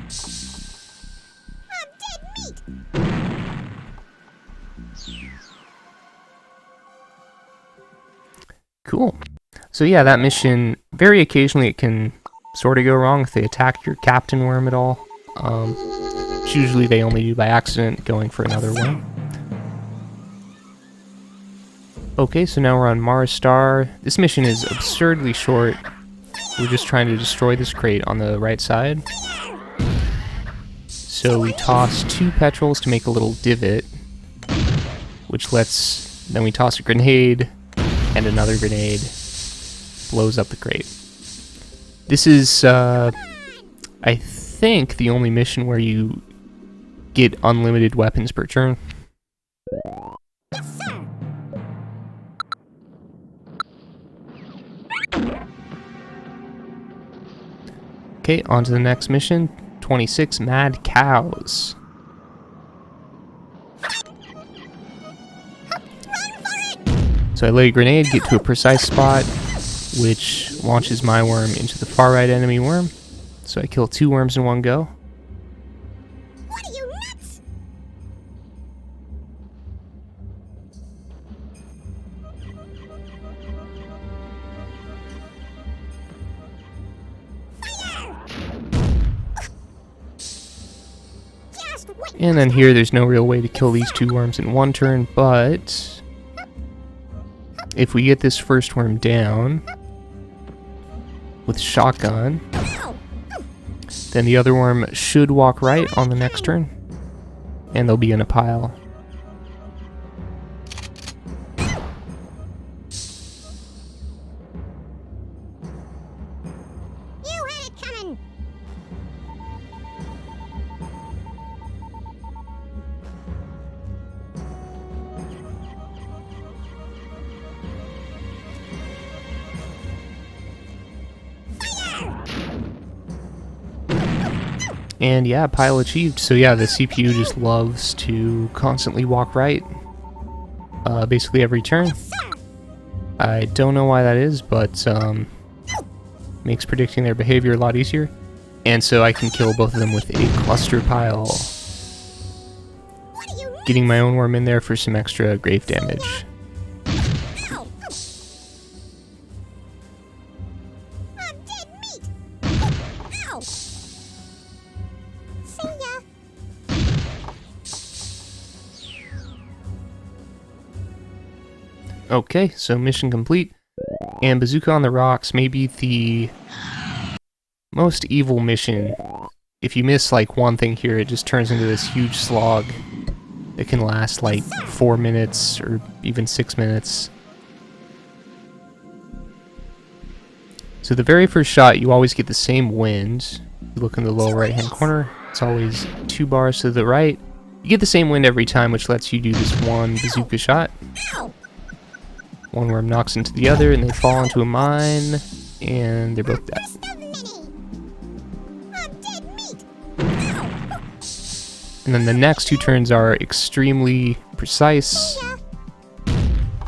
See ya. I'm dead meat. Cool. So yeah, that mission, very occasionally it can sort of go wrong if they attack your captain worm at all. Which usually they only do by accident, going for another one. Okay, so now we're on Mars Star. This mission is absurdly short. We're just trying to destroy this crate on the right side. So we toss 2 petrels to make a little divot, which lets, then we toss a grenade, and another grenade blows up the crate. This is, I think, the only mission where you get unlimited weapons per turn. Yes, sir. Okay, on to the next mission. 26 Mad Cows. So I lay a grenade, get to a precise spot, which launches my worm into the far right enemy worm. So I kill 2 worms in one go. What are you nuts? Just wait. And then here, there's no real way to kill these 2 worms in one turn, but if we get this first worm down with shotgun, then the other worm should walk right on the next turn, and they'll be in a pile. You had it coming. And yeah, pile achieved. So yeah, the CPU just loves to constantly walk right, basically every turn. I don't know why that is, but makes predicting their behavior a lot easier. And so I can kill both of them with a cluster pile, What are you getting my own worm in there for some extra grave damage. Ow. I'm dead meat. Ow. See ya. Okay, so mission complete. And Bazooka on the Rocks may be the most evil mission. If you miss like one thing here, it just turns into this huge slog that can last like 4 minutes or even 6 minutes. So the very first shot, you always get the same wind. You look in the lower right hand corner, it's always 2 bars to the right. You get the same wind every time, which lets you do this one bazooka shot. Ow. One worm knocks into the other and they fall into a mine, and they're both dead. Best of many. I'm dead meat. Ow. And then the next 2 turns are extremely precise, Yeah.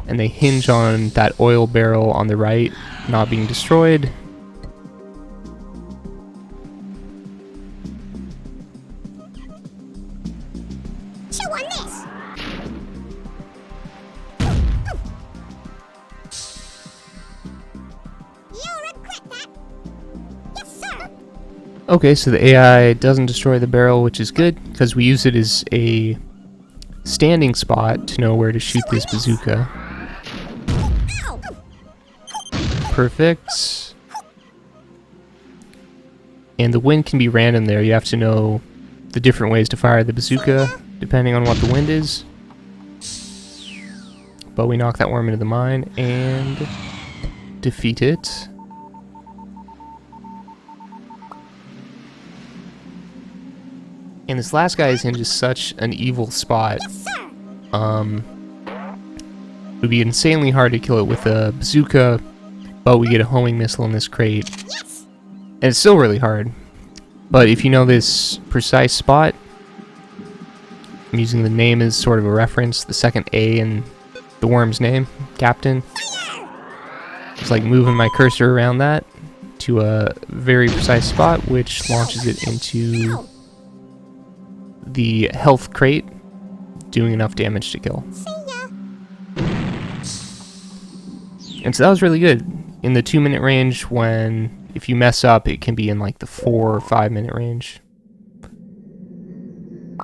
and they hinge on that oil barrel on the right not being destroyed. Chew on this. You'll regret that. Yes, sir. Okay, so the AI doesn't destroy the barrel, which is good, because we use it as a standing spot to know where to shoot this bazooka. Ow. Perfect. And the wind can be random there. You have to know the different ways to fire the bazooka, depending on what the wind is. But we knock that worm into the mine and defeat it. And this last guy is in just such an evil spot. Yes, sir. It would be insanely hard to kill it with a bazooka, but we get a homing missile in this crate. Yes. And it's still really hard. But if you know this precise spot, I'm using the name as sort of a reference, the second A in the worm's name, Captain. It's like moving my cursor around that to a very precise spot, which launches it into the health crate, doing enough damage to kill. See ya. And so that was really good. In the 2-minute range, when if you mess up, it can be in like the 4 or 5 minute range.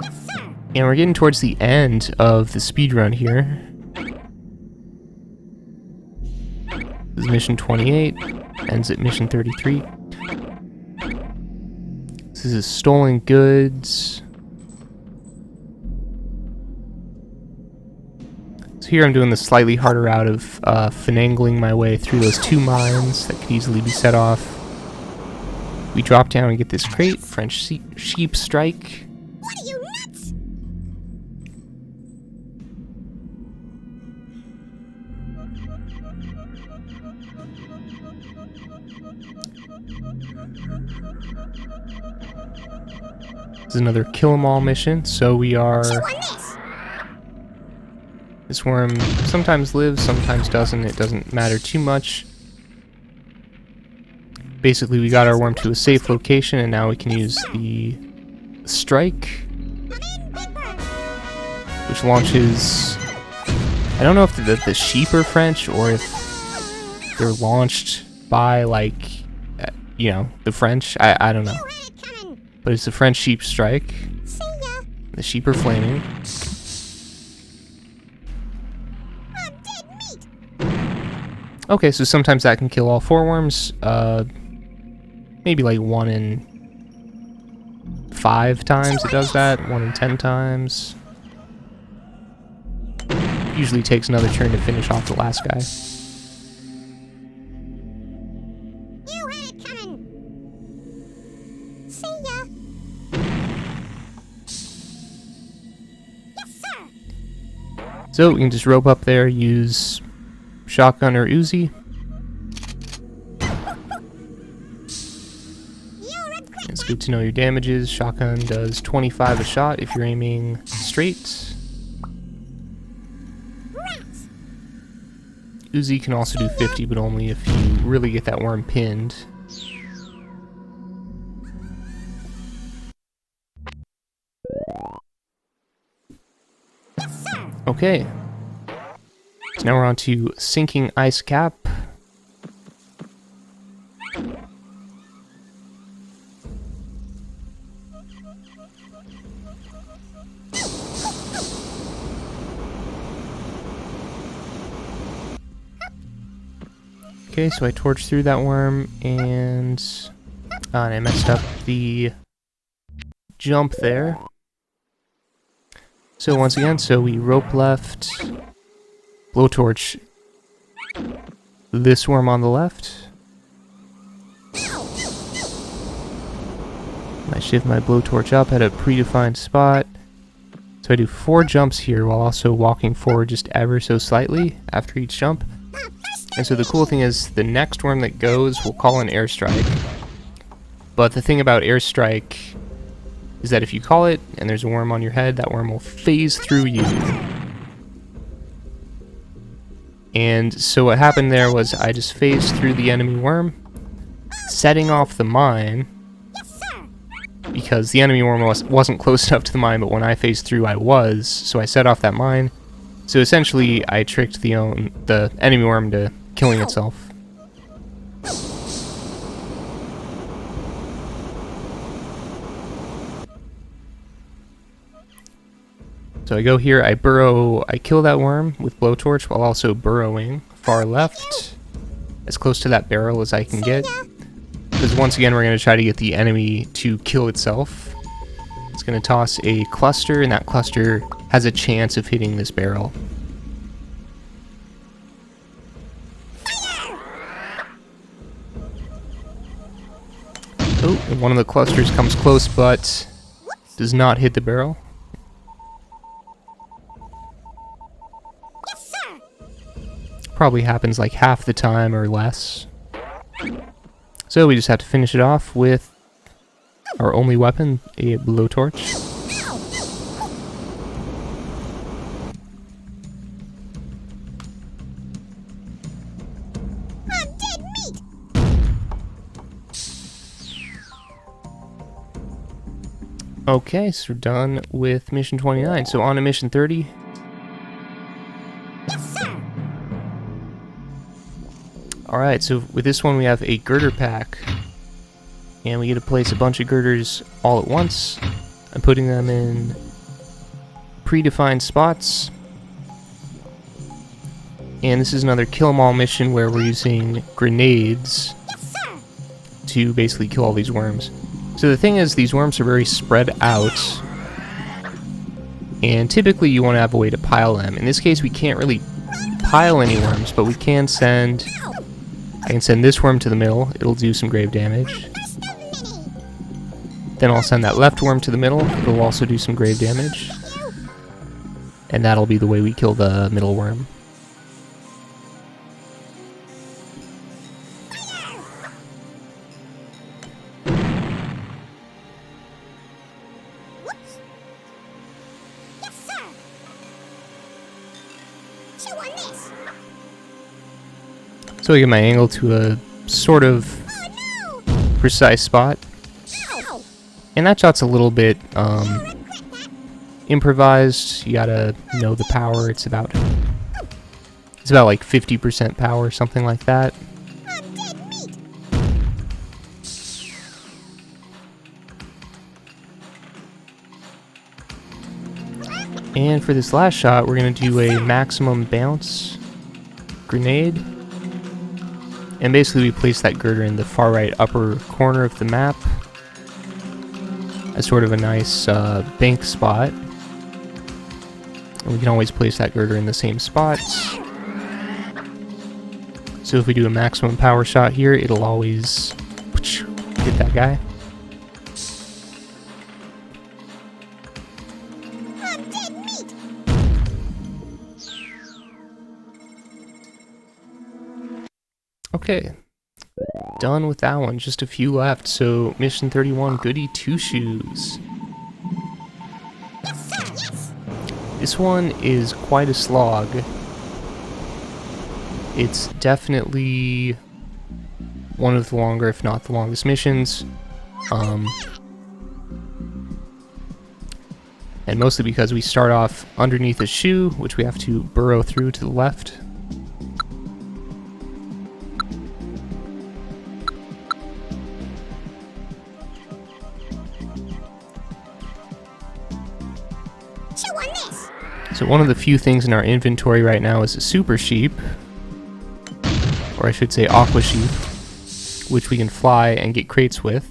Yes, sir. And we're getting towards the end of the speedrun here. This is mission 28, ends at mission 33. This is stolen goods. So here I'm doing the slightly harder route of finagling my way through those 2 mines that could easily be set off. We drop down and get this crate, French sheep strike. What are you nuts? This is another kill 'em all mission, so we are... Chew on this. This worm sometimes lives, sometimes doesn't. It doesn't matter too much. Basically, we got our worm to a safe location, and now we can use the strike, Come in, paper. which launches... I don't know if the sheep are French, or if they're launched by, like, you know, the French. I don't know. You had it coming. But it's the French sheep strike. See ya. The sheep are flaming. I'm dead meat. Okay, so sometimes that can kill all 4 worms. Maybe like 1 in 5 times it does that. 1 in 10 times. Usually takes another turn to finish off the last guy. You had it coming. See ya. Yes, sir. So we can just rope up there, use shotgun or Uzi. You're a quick It's good to know your damages. Shotgun does 25 a shot if you're aiming straight. rats. Uzi can also do 50, but only if you really get that worm pinned. Yes, sir. Okay. So now we're on to sinking ice cap. Okay, so I torched through that worm, and I messed up the jump there. So once again, we rope left, blowtorch this worm on the left. I shift my blowtorch up at a predefined spot. So I do 4 jumps here while also walking forward just ever so slightly after each jump. And so the cool thing is, the next worm that goes will call an airstrike. But the thing about airstrike is that if you call it and there's a worm on your head, that worm will phase through you. And so what happened there was I just phased through the enemy worm, setting off the mine, Yes, sir. because the enemy worm wasn't close enough to the mine, but when I phased through I was, so I set off that mine. So essentially I tricked the enemy worm to killing itself. So I go here, I burrow, I kill that worm with blowtorch while also burrowing far left, as close to that barrel as I can get. Because once again, we're going to try to get the enemy to kill itself. It's going to toss a cluster, and that cluster has a chance of hitting this barrel. Oh, and one of the clusters comes close, but does not hit the barrel. Yes, sir. Probably happens like half the time or less. So we just have to finish it off with our only weapon, a blowtorch. Okay, so we're done with mission 29. So on to mission 30. Yes, sir. Alright, so with this one we have a girder pack. And we get to place a bunch of girders all at once. I'm putting them in predefined spots. And this is another kill 'em all mission where we're using grenades Yes, sir. to basically kill all these worms. So the thing is, these worms are very spread out, and typically you want to have a way to pile them. In this case, we can't really pile any worms, but we can send... I can send this worm to the middle, it'll do some grave damage. First of many. Then I'll send that left worm to the middle, it'll also do some grave damage. And that'll be the way we kill the middle worm. Whoops. Yes, sir. Chew on this. So I get my angle to a sort of Oh, no. precise spot. Ow. And that shot's a little bit I'll regret that. improvised. You gotta know the power. It's about like 50% power, something like that. I'm dead meat. And for this last shot, we're gonna do a maximum bounce grenade. And basically we place that girder in the far right upper corner of the map as sort of a nice bank spot. And we can always place that girder in the same spots. So if we do a maximum power shot here, it'll always hit that guy. I'm dead meat. Okay, done with that one. Just a few left. So mission 31, Goody Two Shoes. Yes, sir. Yes. This one is quite a slog. It's definitely one of the longer, if not the longest missions. And mostly because we start off underneath a shoe, which we have to burrow through to the left. Chew on this. So one of the few things in our inventory right now is a super sheep, or I should say aqua sheep, which we can fly and get crates with.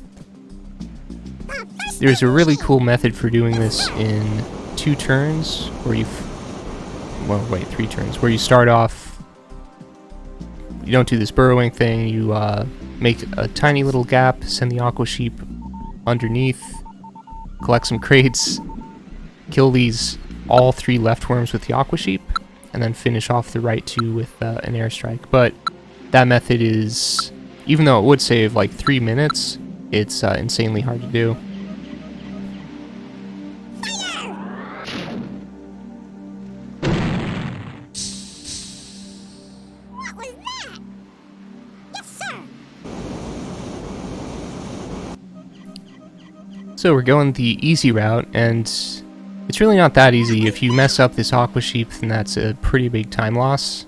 There's a really cool method for doing this in 2 turns, where you, well, wait, 3 turns, where you start off, you don't do this burrowing thing, you make a tiny little gap, send the aqua sheep underneath, collect some crates, kill these all 3 left worms with the aqua sheep, and then finish off the right 2 with an airstrike. But that method is, even though it would save like 3 minutes, it's insanely hard to do. What was that? Yes, sir. So we're going the easy route, and it's really not that easy. If you mess up this aqua sheep, then that's a pretty big time loss.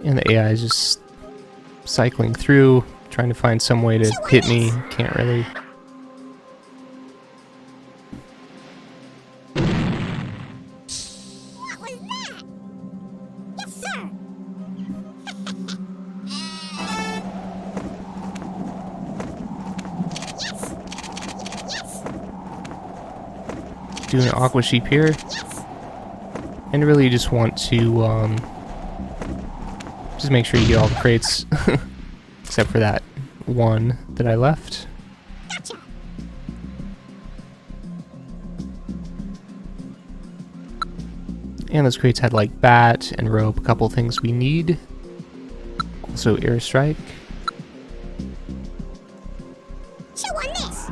And the AI is just cycling through, trying to find some way to hit me. Can't really. What was that? Yes, sir. Yes. Yes. Do an aqua sheep here. Yes. And really you just want to just make sure you get all the crates. Except for that one that I left. Gotcha. And those crates had like bat and rope, a couple things we need. Also airstrike. Chew on this.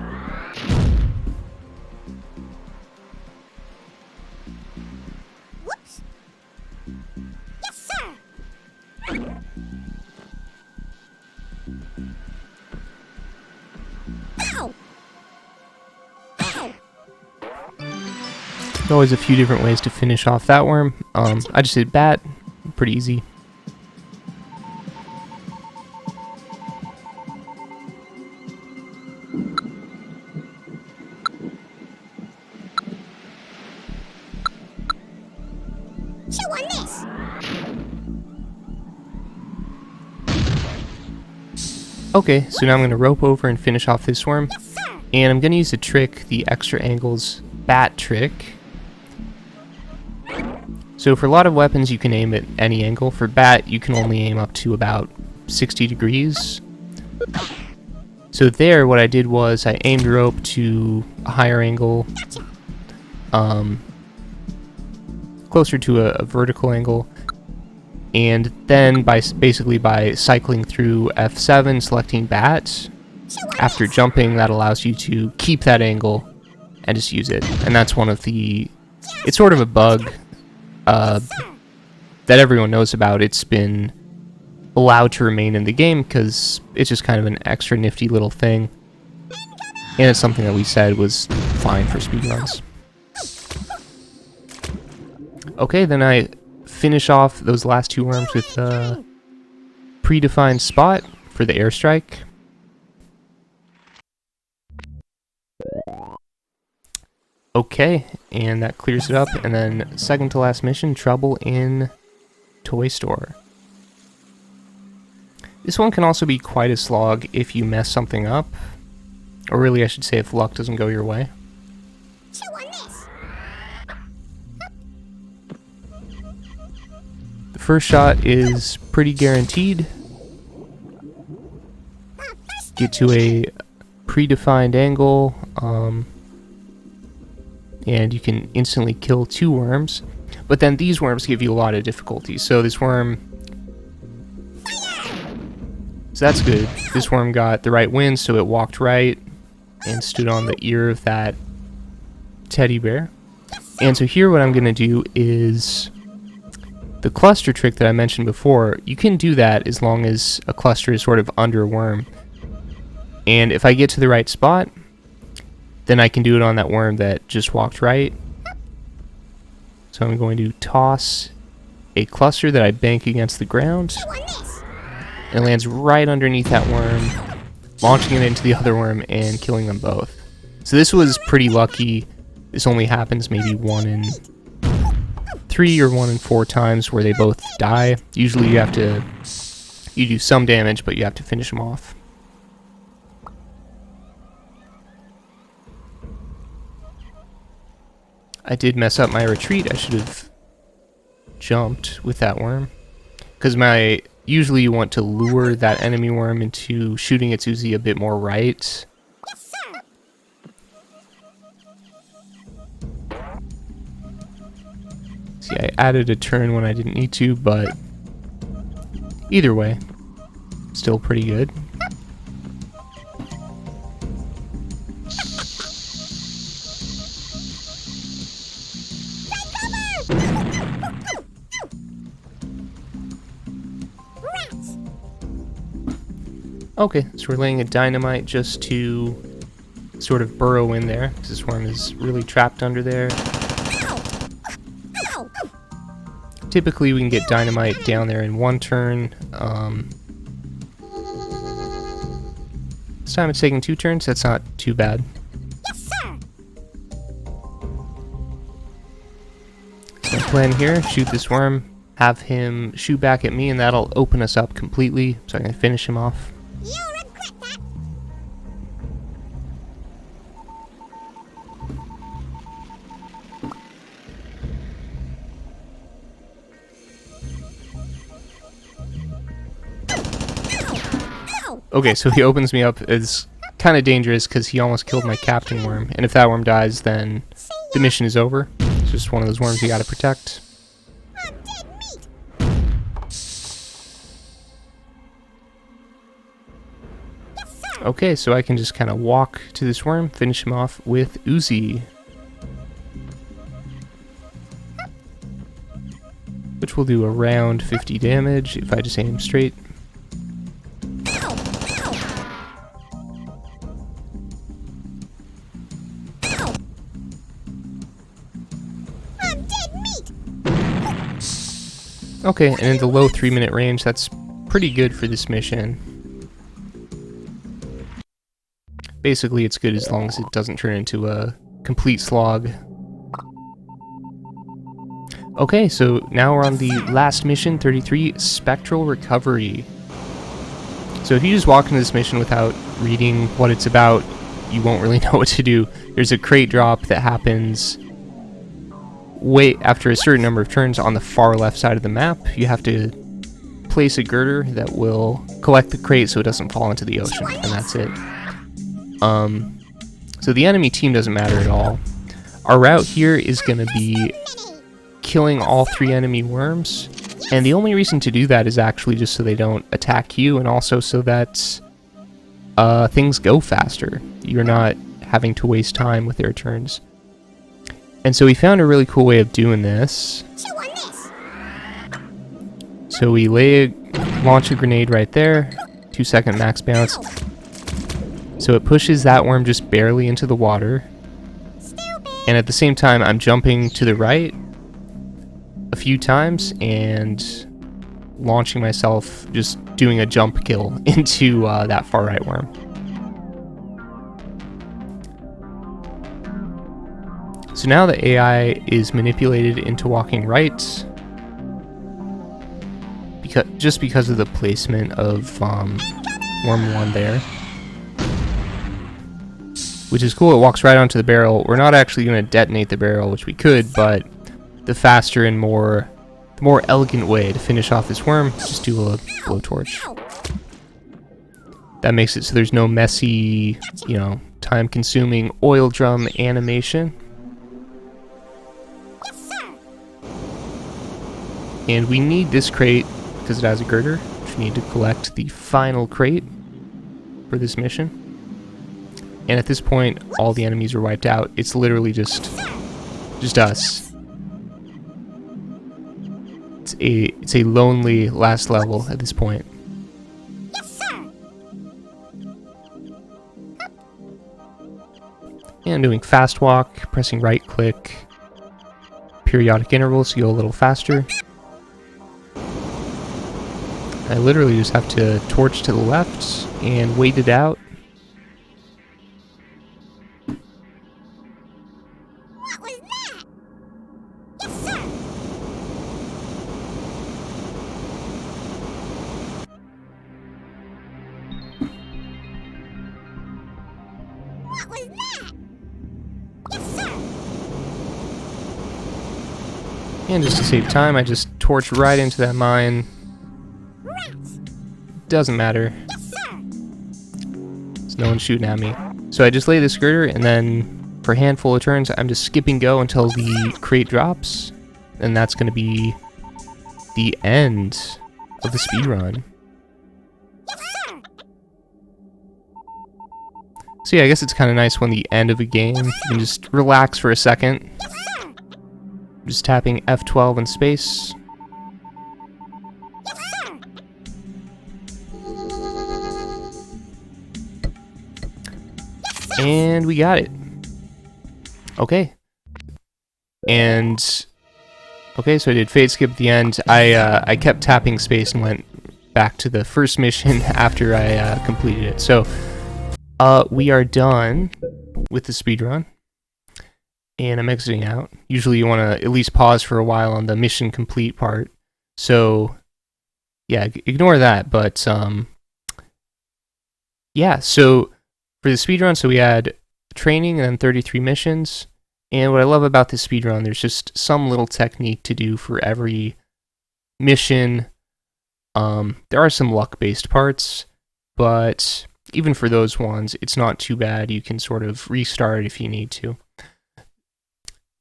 Whoops. Yes, sir. Always a few different ways to finish off that worm. I just did bat, pretty easy. Chew on this. Okay, so now I'm going to rope over and finish off this worm. Yes, sir. And I'm going to use the trick, the extra angles bat trick. So for a lot of weapons you can aim at any angle. For bat you can only aim up to about 60 degrees. So there what I did was I aimed rope to a higher angle, closer to a vertical angle, and then basically by cycling through F7 selecting bat, after jumping that allows you to keep that angle and just use it. And that's one of the, it's sort of a bug that everyone knows about. It's been allowed to remain in the game because it's just kind of an extra nifty little thing, and it's something that we said was fine for speedruns. Okay, then I finish off those last two worms with a predefined spot for the airstrike. Okay, and that clears it up, and then second to last mission, trouble in toy store. This one can also be quite a slog if you mess something up, or really I should say if luck doesn't go your way. Chew on this. The first shot is pretty guaranteed. Get to a predefined angle, and you can instantly kill two worms. But then these worms give you a lot of difficulty. So this worm, so that's good. This worm got the right wind, so it walked right and stood on the ear of that teddy bear. And so here what I'm going to do is the cluster trick that I mentioned before. You can do that as long as a cluster is sort of under a worm. And if I get to the right spot, then I can do it on that worm that just walked right. So I'm going to toss a cluster that I bank against the ground. Chew on this. And it lands right underneath that worm, launching it into the other worm and killing them both. So this was pretty lucky. This only happens maybe 1 in 3 or 1 in 4 times where they both die. Usually you do some damage, but you have to finish them off. I did mess up my retreat. I should have jumped with that worm. Because usually you want to lure that enemy worm into shooting its Uzi a bit more right. Yes, sir. See, I added a turn when I didn't need to, but either way, still pretty good. Rats. Okay, so we're laying a dynamite just to sort of burrow in there, because this worm is really trapped under there. Ow. Ow. Typically we can get dynamite down there in 1 turn. This time it's taking 2 turns, that's not too bad. Yes, sir. So plan here, shoot this worm, have him shoot back at me, and that'll open us up completely, so I can finish him off. You'll regret that. Ow. Okay, so he opens me up. It's kind of dangerous because he almost killed my captain worm, and if that worm dies, then the mission is over. It's just one of those worms you gotta protect. I'm dead meat. Yes, sir. Okay, so I can just kind of walk to this worm, finish him off with Uzi, which will do around 50 damage if I just aim straight. Ow. Ow. Ow. Okay, and in the low 3-minute range, that's pretty good for this mission. Basically, it's good as long as it doesn't turn into a complete slog. Okay, so now we're on the last mission, 33, Spectral Recovery. So if you just walk into this mission without reading what it's about, you won't really know what to do. There's a crate drop that happens after a certain number of turns on the far left side of the map. You have to place a girder that will collect the crate so it doesn't fall into the ocean, and that's it. So the enemy team doesn't matter at all. Our route here is going to be killing all 3 enemy worms, and the only reason to do that is actually just so they don't attack you, and also so that things go faster. You're not having to waste time with their turns. And so we found a really cool way of doing this. So we launch a grenade right there, 2-second max bounce. So it pushes that worm just barely into the water. And at the same time, I'm jumping to the right a few times and launching myself, just doing a jump kill into that far right worm. So now the AI is manipulated into walking right, just because of the placement of worm 1 there. Which is cool, it walks right onto the barrel. We're not actually going to detonate the barrel, which we could, but the faster and more elegant way to finish off this worm, just do a blowtorch. That makes it so there's no messy, time-consuming oil drum animation. And we need this crate because it has a girder, which we need to collect the final crate for this mission. And at this point, all the enemies are wiped out. It's literally just us. It's a lonely last level at this point. And doing fast walk, pressing right click, periodic intervals to go a little faster. I literally just have to torch to the left and wait it out. What was that? Yes, sir. What was that? Yes, sir. And just to save time, I just torch right into that mine. Doesn't matter. Yes, sir. There's no one shooting at me. So I just lay this girder, and then for a handful of turns, I'm just skipping go until the crate drops. And that's going to be the end of the speedrun. Yes, sir. So yeah, I guess it's kind of nice when the end of a game, you can just relax for a second. Yes, sir. Just tapping F12 in space. Yes, sir. And we got it. Okay. And okay, so I did fade skip at the end. I kept tapping space and went back to the first mission after I completed it. So we are done with the speedrun. And I'm exiting out. Usually you want to at least pause for a while on the mission complete part. So yeah, ignore that, but yeah, so for the speedrun, so we had training and then 33 missions. And what I love about this speedrun, there's just some little technique to do for every mission. There are some luck-based parts, but even for those ones, it's not too bad. You can sort of restart if you need to.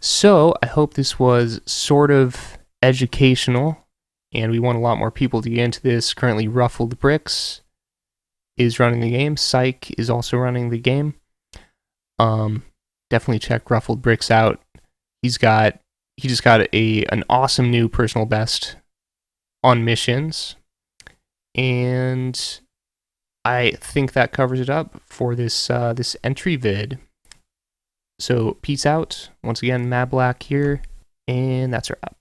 So I hope this was sort of educational, and we want a lot more people to get into this. Currently, Ruffled Bricks is running the game. Psych is also running the game. Definitely check Ruffled Bricks out. He just got an awesome new personal best on missions, and I think that covers it up for this this entry vid. So peace out. Once again, Mablak here, and that's a wrap.